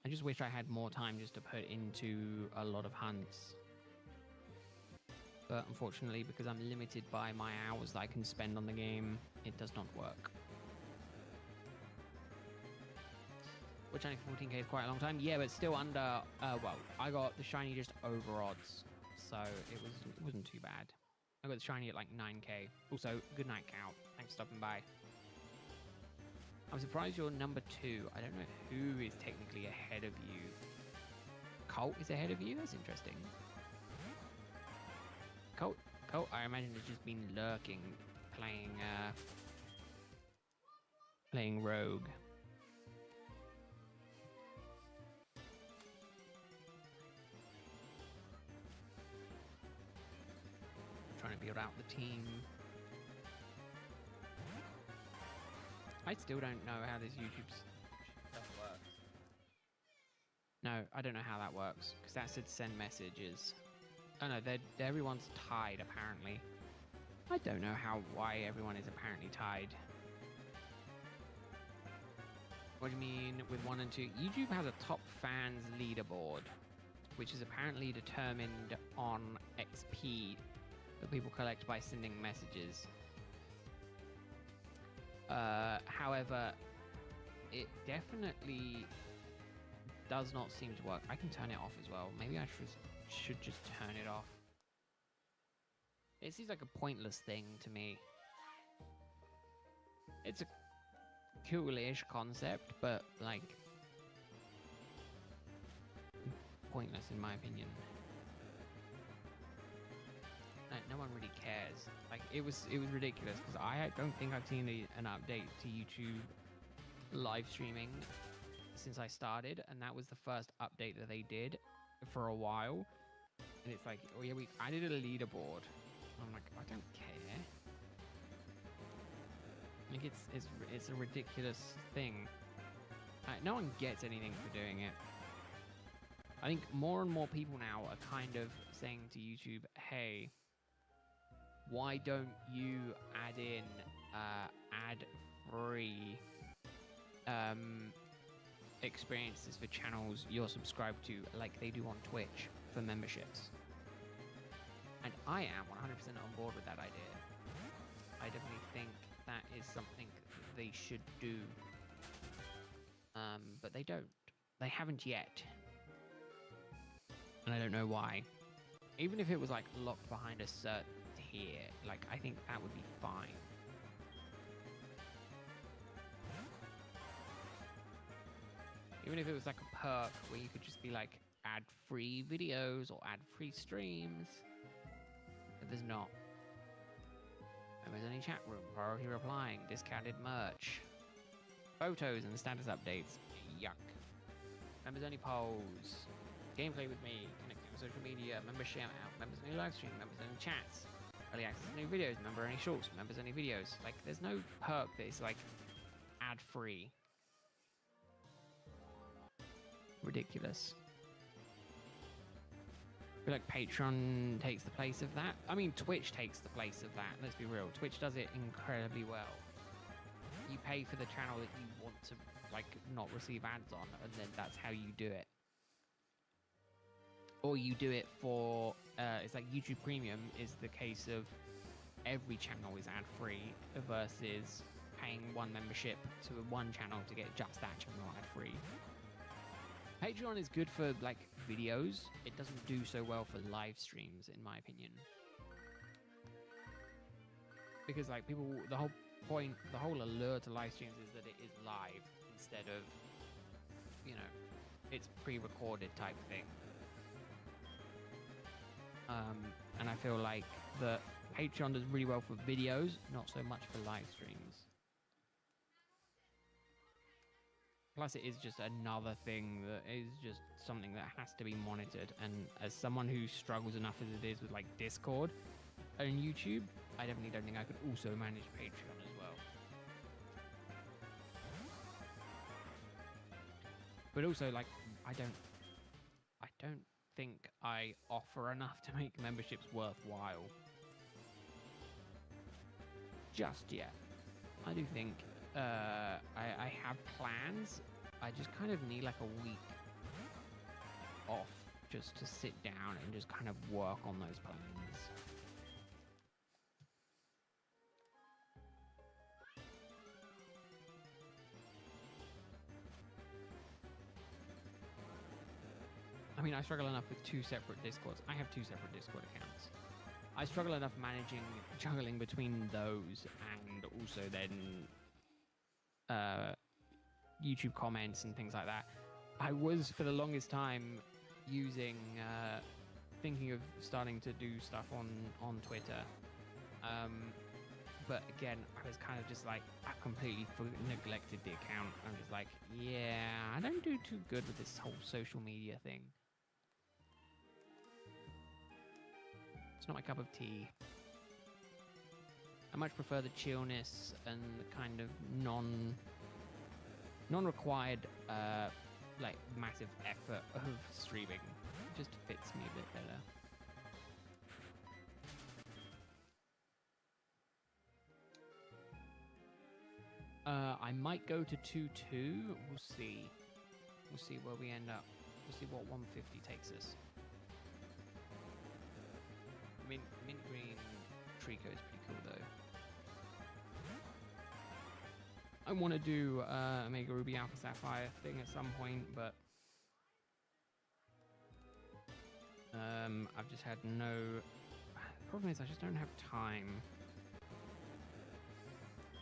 Speaker 1: I just wish I had more time just to put into a lot of hunts. But unfortunately, because I'm limited by my hours that I can spend on the game, it does not work. Which only 14k is quite a long time. Yeah, but still under, well, I got the shiny just over odds. So it wasn't too bad. I got the shiny at like 9k. Also, good night, Cow. Thanks for stopping by. I'm surprised you're number 2. I don't know who is technically ahead of you. Colt is ahead of you? That's interesting. Colt, I imagine, has just been lurking, playing Rogue. Trying to build out the team. I still don't know how this YouTube stuff works. No, I don't know how that works, because that said send messages. Oh no, everyone's tied, apparently. I don't know why everyone is apparently tied. What do you mean with 1 and 2? YouTube has a top fans leaderboard, which is apparently determined on XP that people collect by sending messages. However, it definitely does not seem to work. I can turn it off as well. Maybe I should just turn it off. It seems like a pointless thing to me. It's a cool-ish concept, but like pointless in my opinion. No one really cares. Like it was ridiculous because I don't think I've seen an update to YouTube live streaming since I started, and that was the first update that they did for a while. And it's like, oh yeah, we added a leaderboard. I'm like, I don't care. Like it's a ridiculous thing. No one gets anything for doing it. I think more and more people now are kind of saying to YouTube, hey, why don't you add in ad-free experiences for channels you're subscribed to, like they do on Twitch for memberships? And I am 100% on board with that idea. I definitely think that is something that they should do. But they don't. They haven't yet. And I don't know why. Even if it was like locked behind a certain tier, like I think that would be fine. Even if it was like a perk where you could just be like ad-free videos or ad-free streams. But there's not. Members only chat room, priority replying, discounted merch, photos and status updates. Yuck. Members only polls, gameplay with me, connecting with social media, member shout out, members only live stream, members only chats, early access to new videos, member only shorts, members only videos. Like there's no perk that is like ad-free. Ridiculous. I feel like Patreon takes the place of that. I mean, Twitch takes the place of that. Let's be real. Twitch does it incredibly well. You pay for the channel that you want to, like, not receive ads on, and then that's how you do it. Or you do it for, it's like YouTube Premium is the case of every channel is ad-free versus paying one membership to one channel to get just that channel ad-free. Patreon is good for, like, videos. It doesn't do so well for live streams, in my opinion. Because, like, people, the whole point, the whole allure to live streams is that it is live instead of, you know, it's pre-recorded type thing. And I feel like that Patreon does really well for videos, not so much for live streams. Plus, it is just another thing that is just something that has to be monitored. And as someone who struggles enough as it is with, like, Discord and YouTube, I definitely don't think I could also manage Patreon as well. But also, like, I don't think I offer enough to make memberships worthwhile. Just yet. I do think I have plans. I just kind of need like a week off just to sit down and just kind of work on those plans. I mean, I struggle enough with 2 separate Discords. I have 2 separate Discord accounts. I struggle enough juggling between those and also then YouTube comments and things like that. I was, for the longest time, thinking of starting to do stuff on Twitter. But again, I was kind of just like, I've completely neglected the account. I'm just like, yeah, I don't do too good with this whole social media thing. It's not my cup of tea. I much prefer the chillness and the kind of non-required, like, massive effort of streaming. It just fits me a bit better. I might go to 2-2. We'll see. We'll see where we end up. We'll see what 150 takes us. Mint green Trico is pretty cool though. I want to do Omega Ruby Alpha Sapphire thing at some point, but I've just had no. The problem is I just don't have time,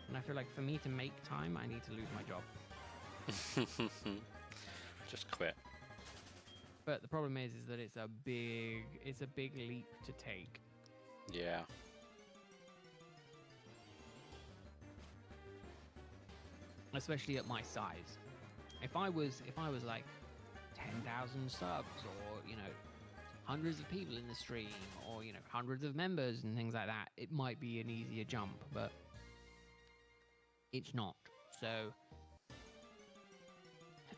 Speaker 1: and I feel like for me to make time, I need to lose my job.
Speaker 2: Just quit.
Speaker 1: But the problem is that it's a big leap to take.
Speaker 2: Yeah.
Speaker 1: Especially at my size. If I was like 10,000 subs, or, you know, hundreds of people in the stream, or, you know, hundreds of members and things like that, it might be an easier jump, but it's not. So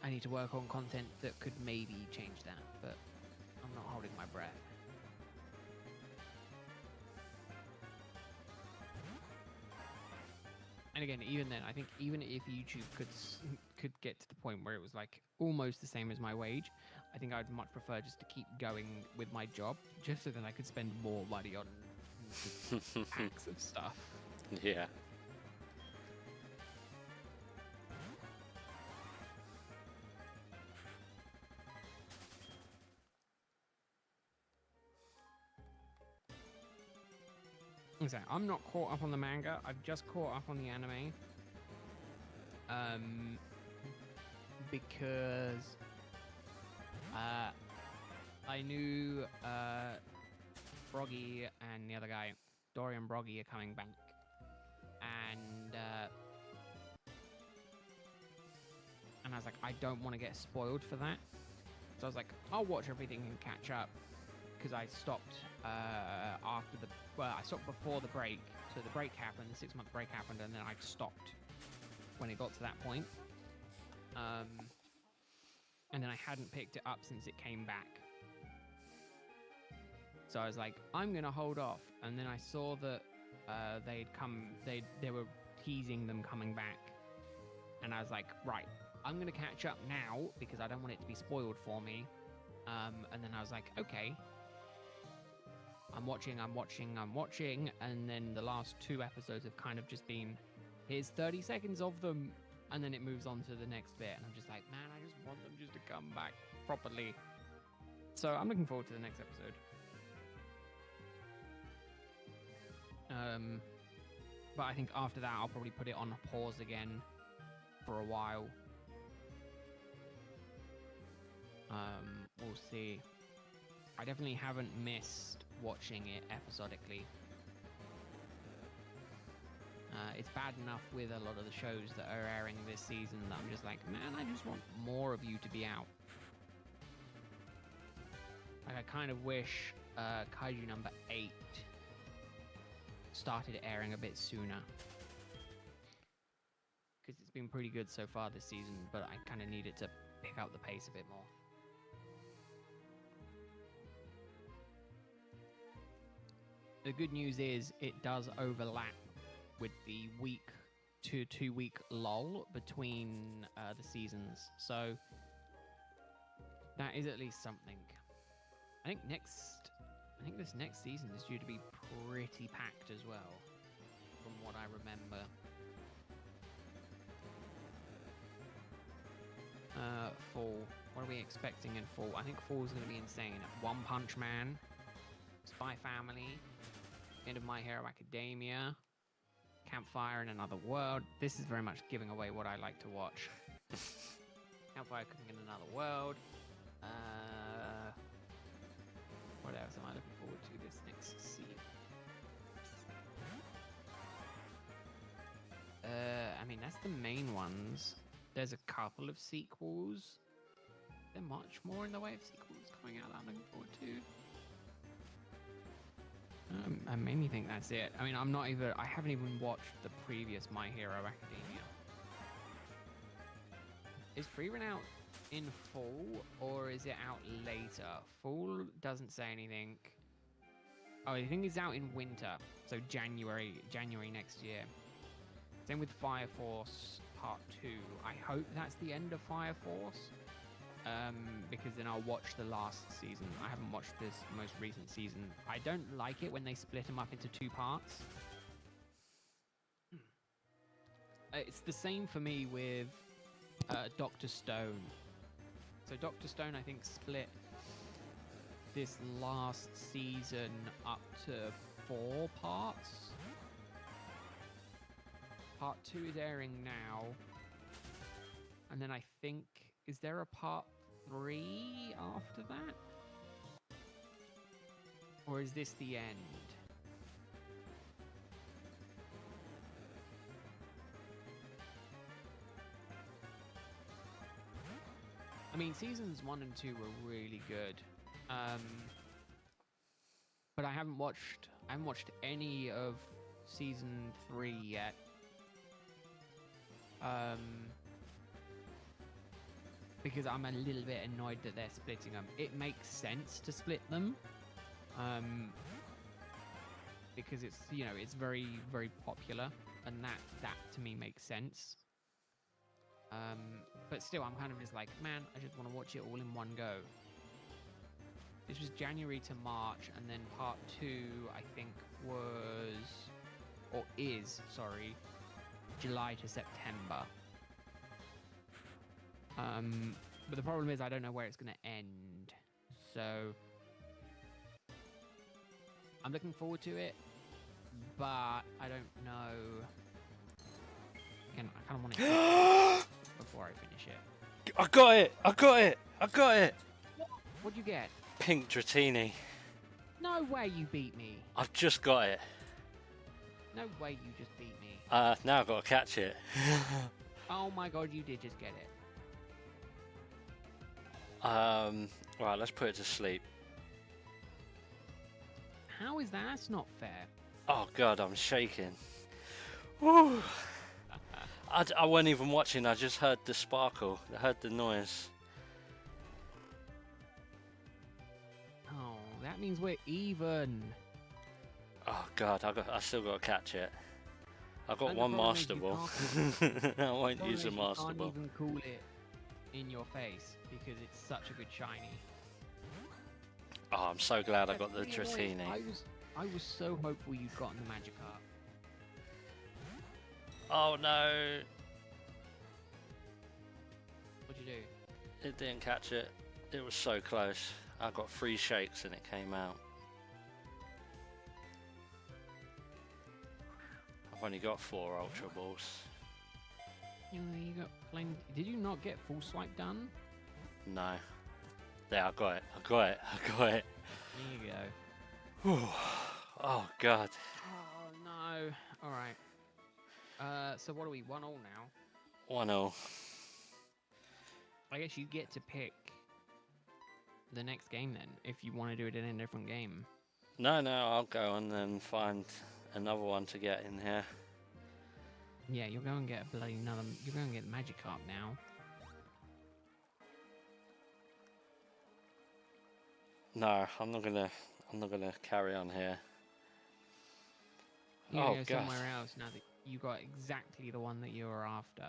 Speaker 1: I need to work on content that could maybe change that, but I'm not holding my breath. And again, even then, I think even if YouTube could get to the point where it was like almost the same as my wage, I think I'd much prefer just to keep going with my job, just so that I could spend more money on packs of stuff.
Speaker 2: Yeah.
Speaker 1: So I'm not caught up on the manga. I've just caught up on the anime. Because I knew Broggy and the other guy, Dorian Broggy, are coming back, and I was like, I don't want to get spoiled for that. So I was like, I'll watch everything and catch up. Because I stopped I stopped before the break. So the break happened, the 6-month break happened, and then I stopped when it got to that point. And then I hadn't picked it up since it came back. So I was like, I'm gonna hold off. And then I saw that they were teasing them coming back. And I was like, right, I'm gonna catch up now because I don't want it to be spoiled for me. And then I was like, okay. I'm watching. And then the last 2 episodes have kind of just been, here's 30 seconds of them. And then it moves on to the next bit. And I'm just like, man, I just want them just to come back properly. So I'm looking forward to the next episode. But I think after that, I'll probably put it on pause again for a while. We'll see. I definitely haven't missed watching it episodically. It's bad enough with a lot of the shows that are airing this season that I'm just like, man, I just want more of you to be out. Like, I kind of wish Kaiju number 8 started airing a bit sooner. Because it's been pretty good so far this season, but I kind of need it to pick up the pace a bit more. The good news is it does overlap with the week to 2 week lull between the seasons. So that is at least something. I think this next season is due to be pretty packed as well, from what I remember. Fall. What are we expecting in fall? I think fall is going to be insane. One Punch Man, Spy Family, End of My Hero Academia, Campfire in Another World. This is very much giving away what I like to watch. Campfire Cooking in Another World. What else am I looking forward to this next season? I mean, that's the main ones. There's a couple of sequels. Is there much more in the way of sequels coming out that I'm looking forward to? I mainly think that's it. I mean, I haven't even watched the previous My Hero Academia. Is Freerun out in fall or is it out later? Fall doesn't say anything. Oh, I think it's out in winter, so January next year. Same with Fire Force Part 2. I hope that's the end of Fire Force, because then I'll watch the last season. I haven't watched this most recent season. I don't like it when they split them up into 2 parts. It's the same for me with Dr. Stone. So Dr. Stone, I think, split this last season up to 4 parts. Part 2 is airing now. And then I think, is there a part 3 after that? Or is this the end? I mean, seasons 1 and 2 were really good. But I haven't watched any of season 3 yet. Because I'm a little bit annoyed that they're splitting them. It makes sense to split them, because it's, you know, it's very, very popular, and that to me makes sense. But still, I'm kind of just like, man, I just want to watch it all in one go. This was January to March, and then part 2, I think, is July to September. But the problem is I don't know where it's going to end. So I'm looking forward to it, but I don't know. Again, I kind of want to before I finish it.
Speaker 2: I got it!
Speaker 1: What'd you get?
Speaker 2: Pink Dratini.
Speaker 1: No way you beat me.
Speaker 2: I've just got it.
Speaker 1: No way you just beat me.
Speaker 2: Now I've got to catch it.
Speaker 1: Oh my god, you did just get it.
Speaker 2: Right, let's put it to sleep.
Speaker 1: How is that? That's not fair.
Speaker 2: Oh god, I'm shaking. Woo. I wasn't even watching. I just heard the sparkle. I heard the noise.
Speaker 1: Oh, that means we're even.
Speaker 2: Oh God, I still got to catch it. I've got
Speaker 1: And the
Speaker 2: one
Speaker 1: problem is
Speaker 2: Master
Speaker 1: you
Speaker 2: Ball.
Speaker 1: can't-
Speaker 2: I won't
Speaker 1: Problem
Speaker 2: use a
Speaker 1: is
Speaker 2: Master
Speaker 1: you
Speaker 2: Ball.
Speaker 1: can't even cool it in your face because it's such a good shiny.
Speaker 2: Oh, I'm so glad I
Speaker 1: That's
Speaker 2: got the
Speaker 1: really annoying.
Speaker 2: Dratini.
Speaker 1: I was so hopeful you'd gotten the Magikarp.
Speaker 2: Oh no,
Speaker 1: What'd you do?
Speaker 2: it didn't catch it. It was so close. I got 3 shakes and it came out. I've only got 4 Ultra Balls.
Speaker 1: You got plenty. Did you not get full swipe done?
Speaker 2: No. There, I got it. I got it. I got it.
Speaker 1: There you go.
Speaker 2: Whew. Oh God.
Speaker 1: Oh no. All right. So what are we? 1-1 now.
Speaker 2: 1-0.
Speaker 1: I guess you get to pick the next game then, if you want to do it in a different game.
Speaker 2: No, I'll go on and find another one to get in here.
Speaker 1: Yeah, you'll go and get a bloody another. You're going to get Magikarp now.
Speaker 2: No, I'm not gonna carry on here.
Speaker 1: You're
Speaker 2: Oh
Speaker 1: gonna go
Speaker 2: God.
Speaker 1: somewhere else now that you got exactly the one that you were after.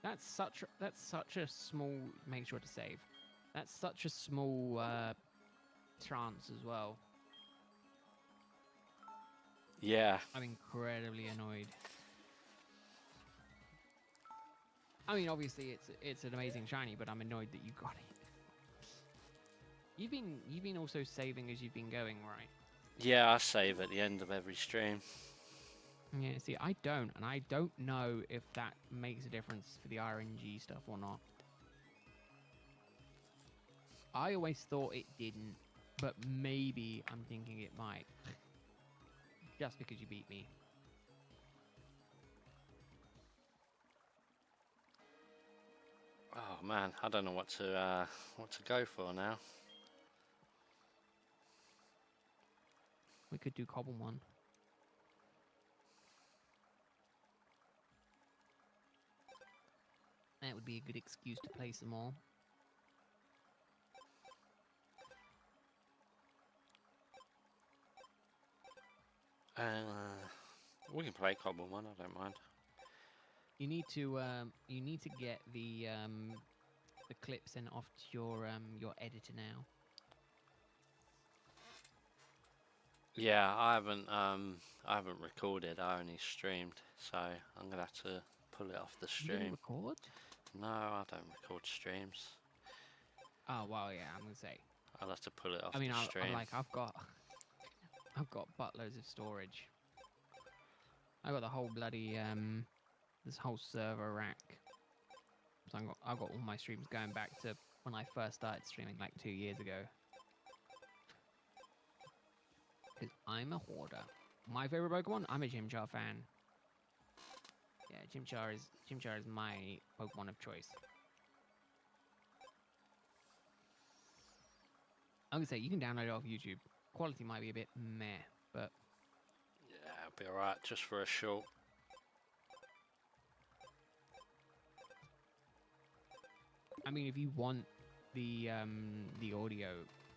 Speaker 1: That's such a small. Make sure to save. That's such a small chance as well.
Speaker 2: Yeah.
Speaker 1: I'm incredibly annoyed. I mean, obviously it's an amazing shiny, but I'm annoyed that you got it. You've been also saving as you've been going, right?
Speaker 2: Yeah, I save at the end of every stream.
Speaker 1: Yeah, see, I don't, and I don't know if that makes a difference for the RNG stuff or not. I always thought it didn't, but maybe I'm thinking it might. Just because you beat me.
Speaker 2: Oh man, I don't know what to go for now.
Speaker 1: We could do Cobblemon. That would be a good excuse to play some more.
Speaker 2: We can play Cobblemon, I don't mind.
Speaker 1: You need to get the clip sent off to your editor now.
Speaker 2: Yeah, I haven't recorded. I only streamed, so I'm gonna have to pull it off the
Speaker 1: You didn't
Speaker 2: stream.
Speaker 1: record?
Speaker 2: No, I don't record streams.
Speaker 1: Oh well, yeah. I'm gonna say.
Speaker 2: I'll have to pull it off
Speaker 1: I mean,
Speaker 2: the stream.
Speaker 1: I've got buttloads of storage. I got the whole bloody this whole server rack. So I've got all my streams going back to when I first started streaming like 2 years ago. Because I'm a hoarder. My favorite Pokemon? I'm a Chimchar fan. Yeah, Chimchar is my Pokemon of choice. I would say you can download it off YouTube. Quality might be a bit meh, but
Speaker 2: Yeah, it'll be alright, just for a short.
Speaker 1: I mean, if you want the audio,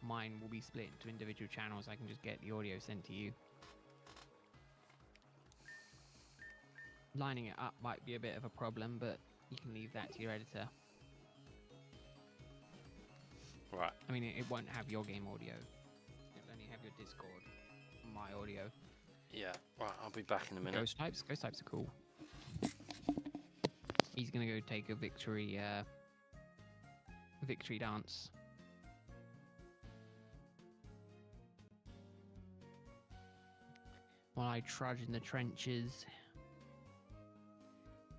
Speaker 1: mine will be split into individual channels. I can just get the audio sent to you. Lining it up might be a bit of a problem, but you can leave that to your editor.
Speaker 2: Right.
Speaker 1: I mean, it won't have your game audio. It'll only have your Discord, my audio.
Speaker 2: Yeah. Right, I'll be back in a minute.
Speaker 1: Ghost types are cool. He's gonna go take a victory dance. While I trudge in the trenches,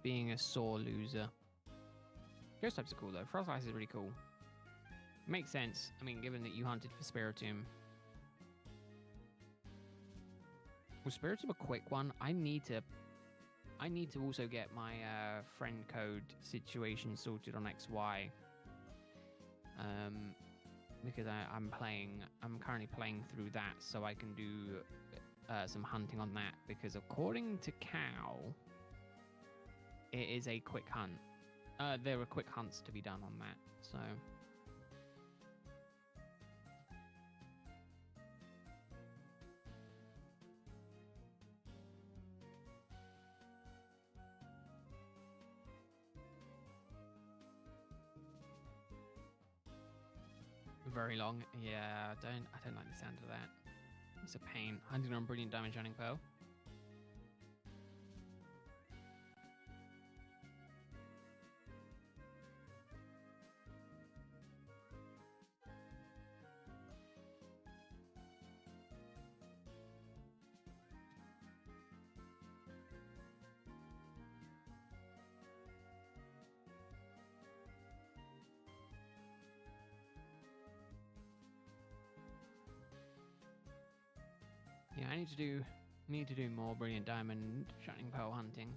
Speaker 1: being a sore loser. Ghost types are cool though. Frost Ice is really cool. Makes sense. I mean, given that you hunted for Spiritomb. Was Spiritomb a quick one? I need to also get my friend code situation sorted on XY. Because I'm currently playing through that, so I can do some hunting on that. Because according to Cow, it is a quick hunt. There are quick hunts to be done on that, so. Very long. Yeah, I don't like the sound of that. It's a pain. Hunting on Brilliant Diamond Shining Pearl. Yeah, I need to do more Brilliant Diamond Shining Pearl hunting.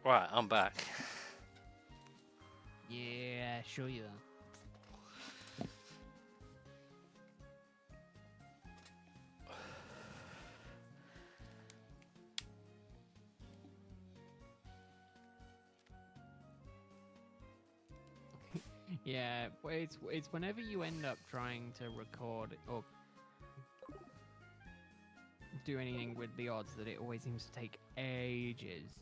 Speaker 2: Right, I'm back.
Speaker 1: Yeah, sure you are. Yeah, it's whenever you end up trying to record or do anything with the odds that it always seems to take ages.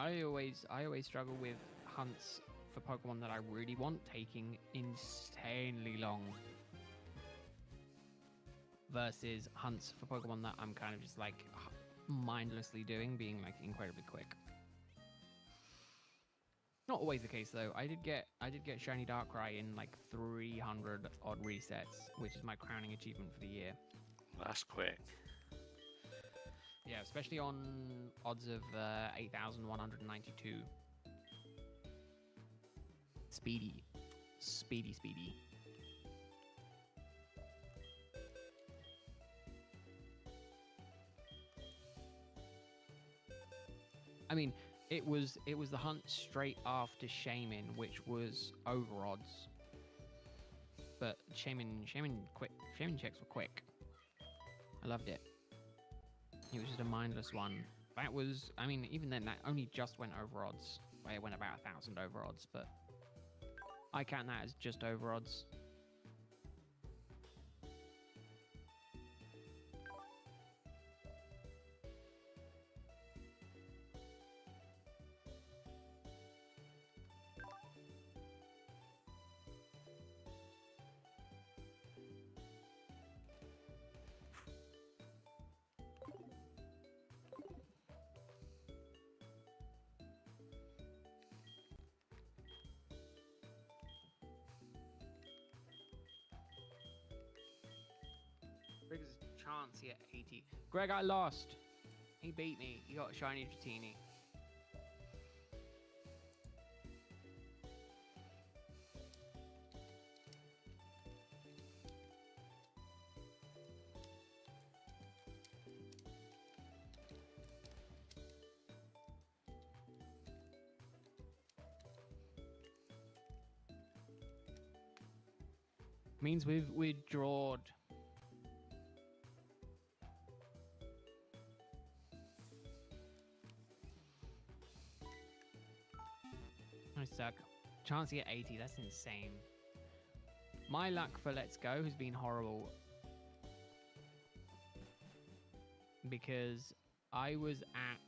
Speaker 1: I always struggle with hunts for Pokemon that I really want taking insanely long versus hunts for Pokemon that I'm kind of just like mindlessly doing being like incredibly quick. Not always the case though. I did get Shiny Darkrai in like 300 odd resets, which is my crowning achievement for the year.
Speaker 2: That's quick.
Speaker 1: Yeah, especially on odds of 8,192. Speedy. I mean, it was the hunt straight after Shaman, which was over odds. But Shaman checks were quick. I loved it. It was just a mindless one. That was, I mean, even then, that only just went over odds. It went about 1,000 over odds, but I count that as just over odds. Biggest chance he at 80. Greg, I lost. He beat me. He got a shiny Dratini. Means we've withdrawn. I suck. Chance to get 80, that's insane. My luck for Let's Go has been horrible. Because I was at...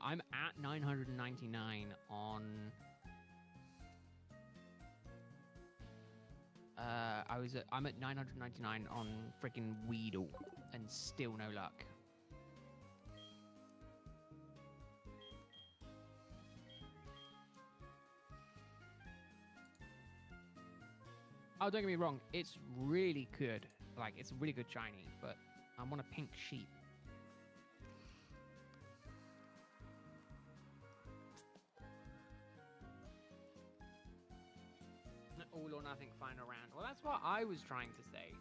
Speaker 1: I'm at 999 on... I'm at 999 on freaking Weedle and still no luck. Oh, don't get me wrong. It's really good. Like, it's a really good shiny, but I want a pink sheep. All or nothing final round. Well, that's what I was trying to say.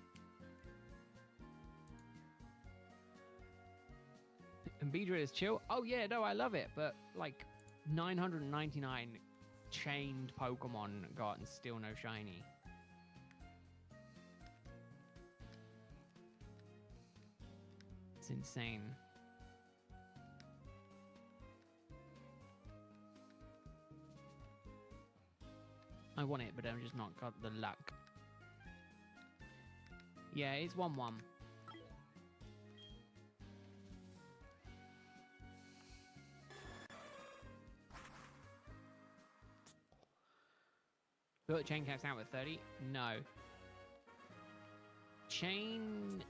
Speaker 1: And Beedrill is chill. Oh, yeah, no, I love it. But, like, 999 chained Pokemon got and still no shiny. It's insane. I want it, but I've just not got the luck. Yeah, it's 1-1. Thought chain caps out with 30? No. Chain...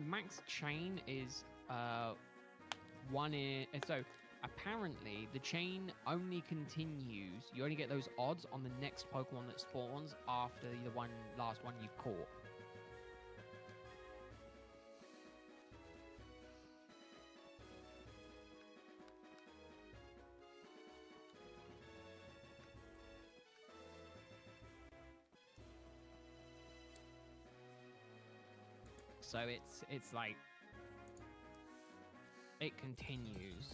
Speaker 1: max chain is... one in... So, apparently, the chain only continues... You only get those odds on the next Pokemon that spawns after the last one you've caught. So it's like it continues.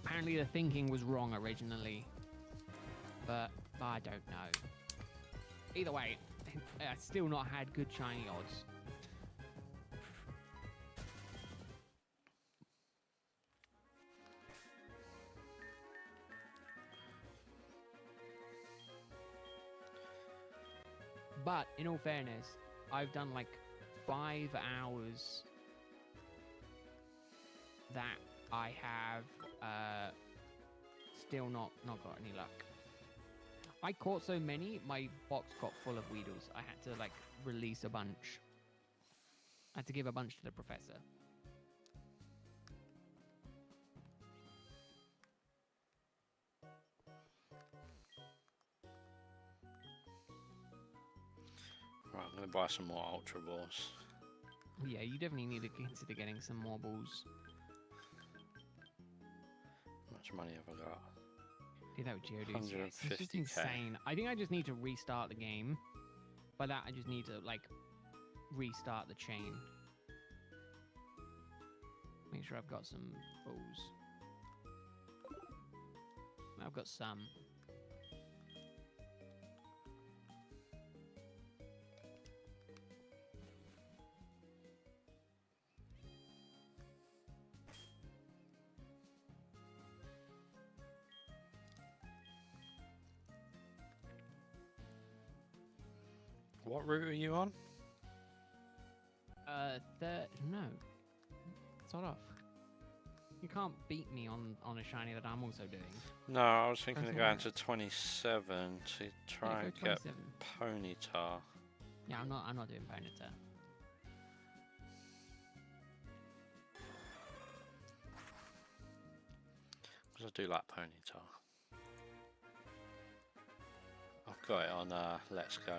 Speaker 1: Apparently the thinking was wrong originally, but I don't know. Either way, I still not had good shiny odds. But in all fairness, I've done like 5 hours that I have still not got any luck. I caught so many, my box got full of Weedles. I had to like release a bunch. I had to give a bunch to the professor.
Speaker 2: Right, I'm going to buy some more Ultra Balls.
Speaker 1: Yeah, you definitely need to consider getting some more balls.
Speaker 2: How much money have I got?
Speaker 1: Do that with Geodude.
Speaker 2: 150k.
Speaker 1: It's just insane. I think I just need to restart the game. By that, I just need to, like, restart the chain. Make sure I've got some balls. I've got some.
Speaker 2: What route are you on?
Speaker 1: No. Sort of. You can't beat me on a shiny that I'm also doing.
Speaker 2: No, I was thinking of
Speaker 1: Go
Speaker 2: going
Speaker 1: for
Speaker 2: to 27 to try and
Speaker 1: go
Speaker 2: get
Speaker 1: 27.
Speaker 2: Ponyta.
Speaker 1: Yeah, I'm not doing Ponyta.
Speaker 2: Because I do like Ponyta. I've got it on Let's Go.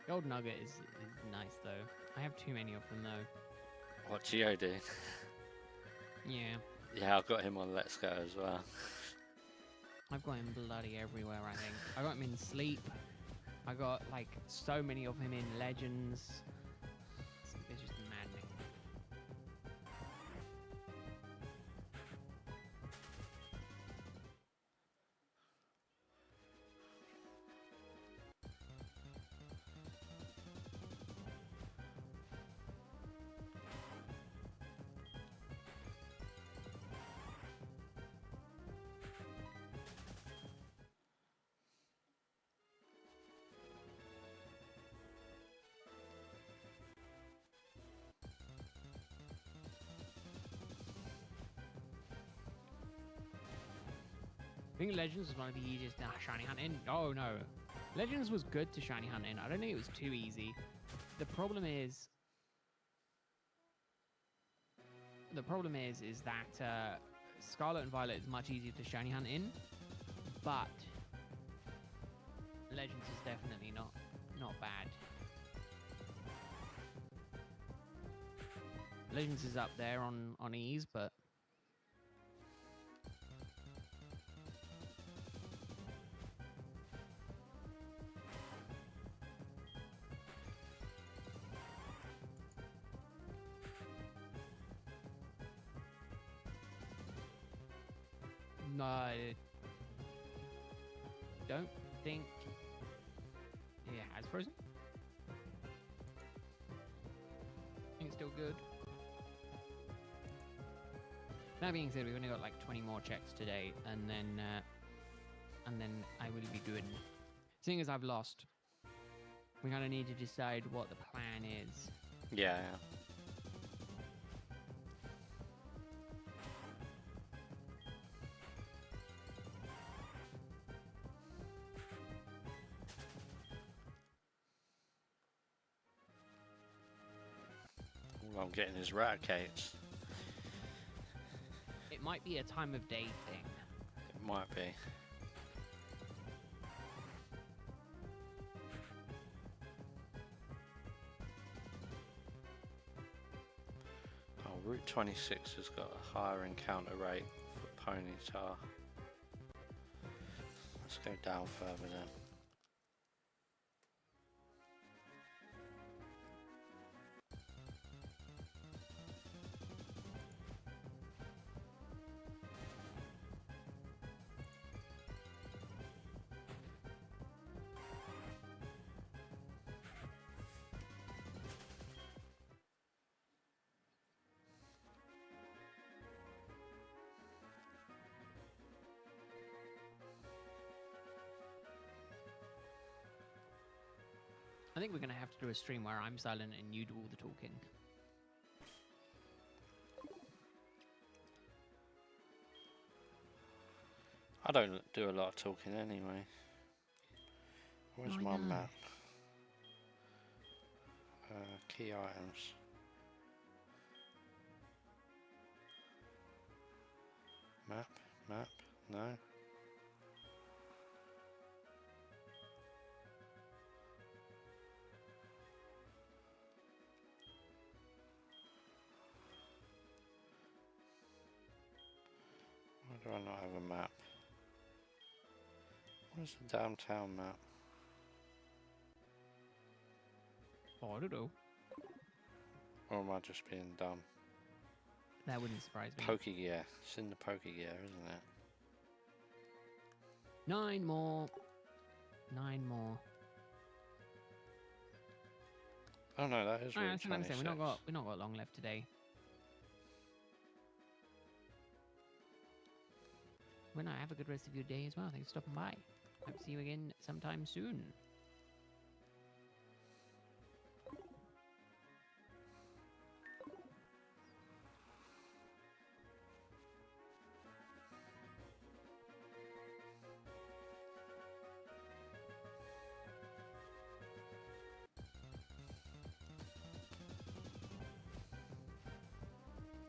Speaker 1: Gold Nugget is nice though. I have too many of them though.
Speaker 2: What, Geodude?
Speaker 1: Yeah.
Speaker 2: Yeah, I've got him on Let's Go as well.
Speaker 1: I've got him bloody everywhere, I think. I got him in Sleep. I got, like, so many of him in Legends. It's just maddening. I think Legends was one of the easiest shiny hunt in. Oh no. Legends was good to shiny hunt in. I don't think it was too easy. The problem is the problem is that Scarlet and Violet is much easier to shiny hunt in, but Legends is definitely not bad. Legends is up there on ease, but no, I don't think it has frozen. I think it's still good. That being said, we've only got like 20 more checks today, and then I will be good. Seeing as I've lost, we kind of need to decide what the plan is.
Speaker 2: Yeah. All I'm getting is Raticates.
Speaker 1: It might be a time of day thing.
Speaker 2: It might be. Oh, Route 26 has got a higher encounter rate for Ponyta. Let's go down further then.
Speaker 1: I think we're going to have to do a stream where I'm silent and you do all the talking.
Speaker 2: I don't do a lot of talking anyway. Where's my map? Key items. Map, no. Why do I not have a map? Where's the downtown map?
Speaker 1: Oh, I don't know.
Speaker 2: Or am I just being dumb?
Speaker 1: That wouldn't surprise me.
Speaker 2: Pokegear. It's in the Pokegear, isn't it?
Speaker 1: 9 more. 9 more.
Speaker 2: Oh no, that is Route
Speaker 1: That's what I'm saying.
Speaker 2: 26.
Speaker 1: We've not got long left today. Well, no, have a good rest of your day as well. Thanks for stopping by. Hope to see you again sometime soon.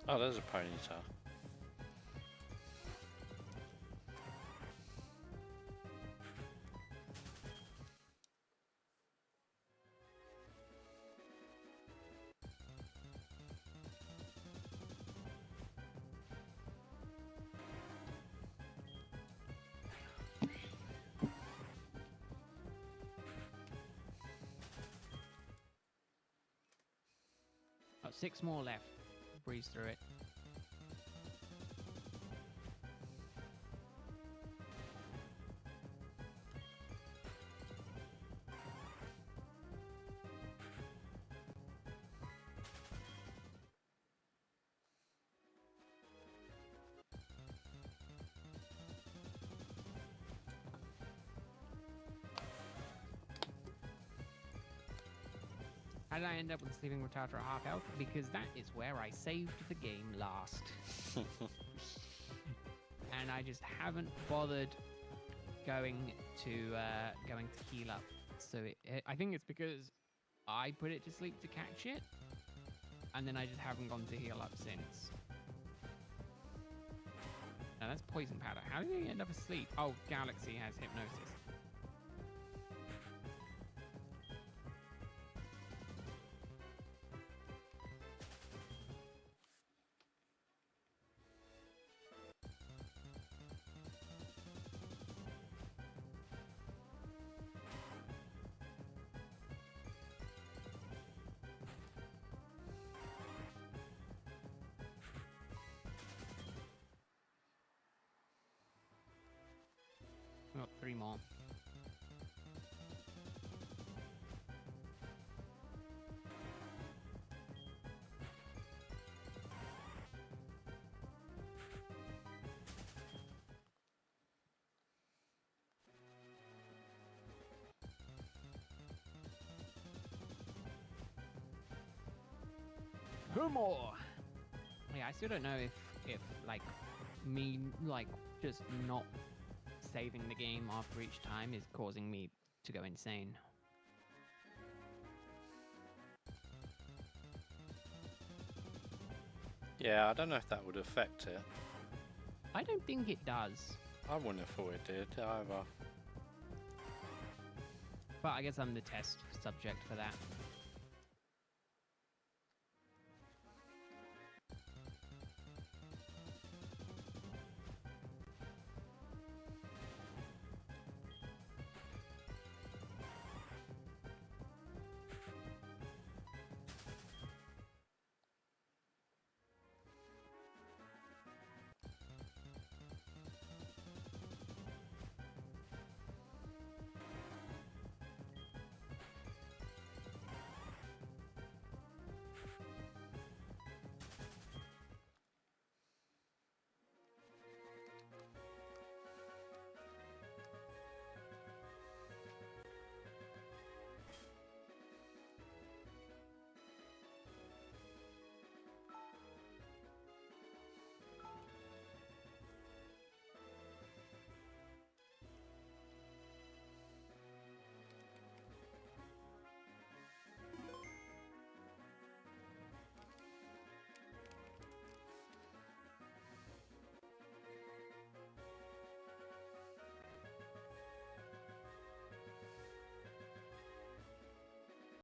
Speaker 2: Oh, there's a Ponyta.
Speaker 1: Got 6 more left. Breeze through it. How did I end up with Sleeping Retarded at half health? Because that is where I saved the game last. And I just haven't bothered going to heal up. So I think it's because I put it to sleep to catch it, and then I just haven't gone to heal up since. that's poison powder. How did he end up asleep? Oh, Galaxy has hypnosis. We got 3 more. Two more. Yeah, I still don't know if like me like just not saving the game after each time is causing me to go insane.
Speaker 2: Yeah, I don't know if that would affect it.
Speaker 1: I don't think it does.
Speaker 2: I wouldn't have thought it did either.
Speaker 1: But I guess I'm the test subject for that.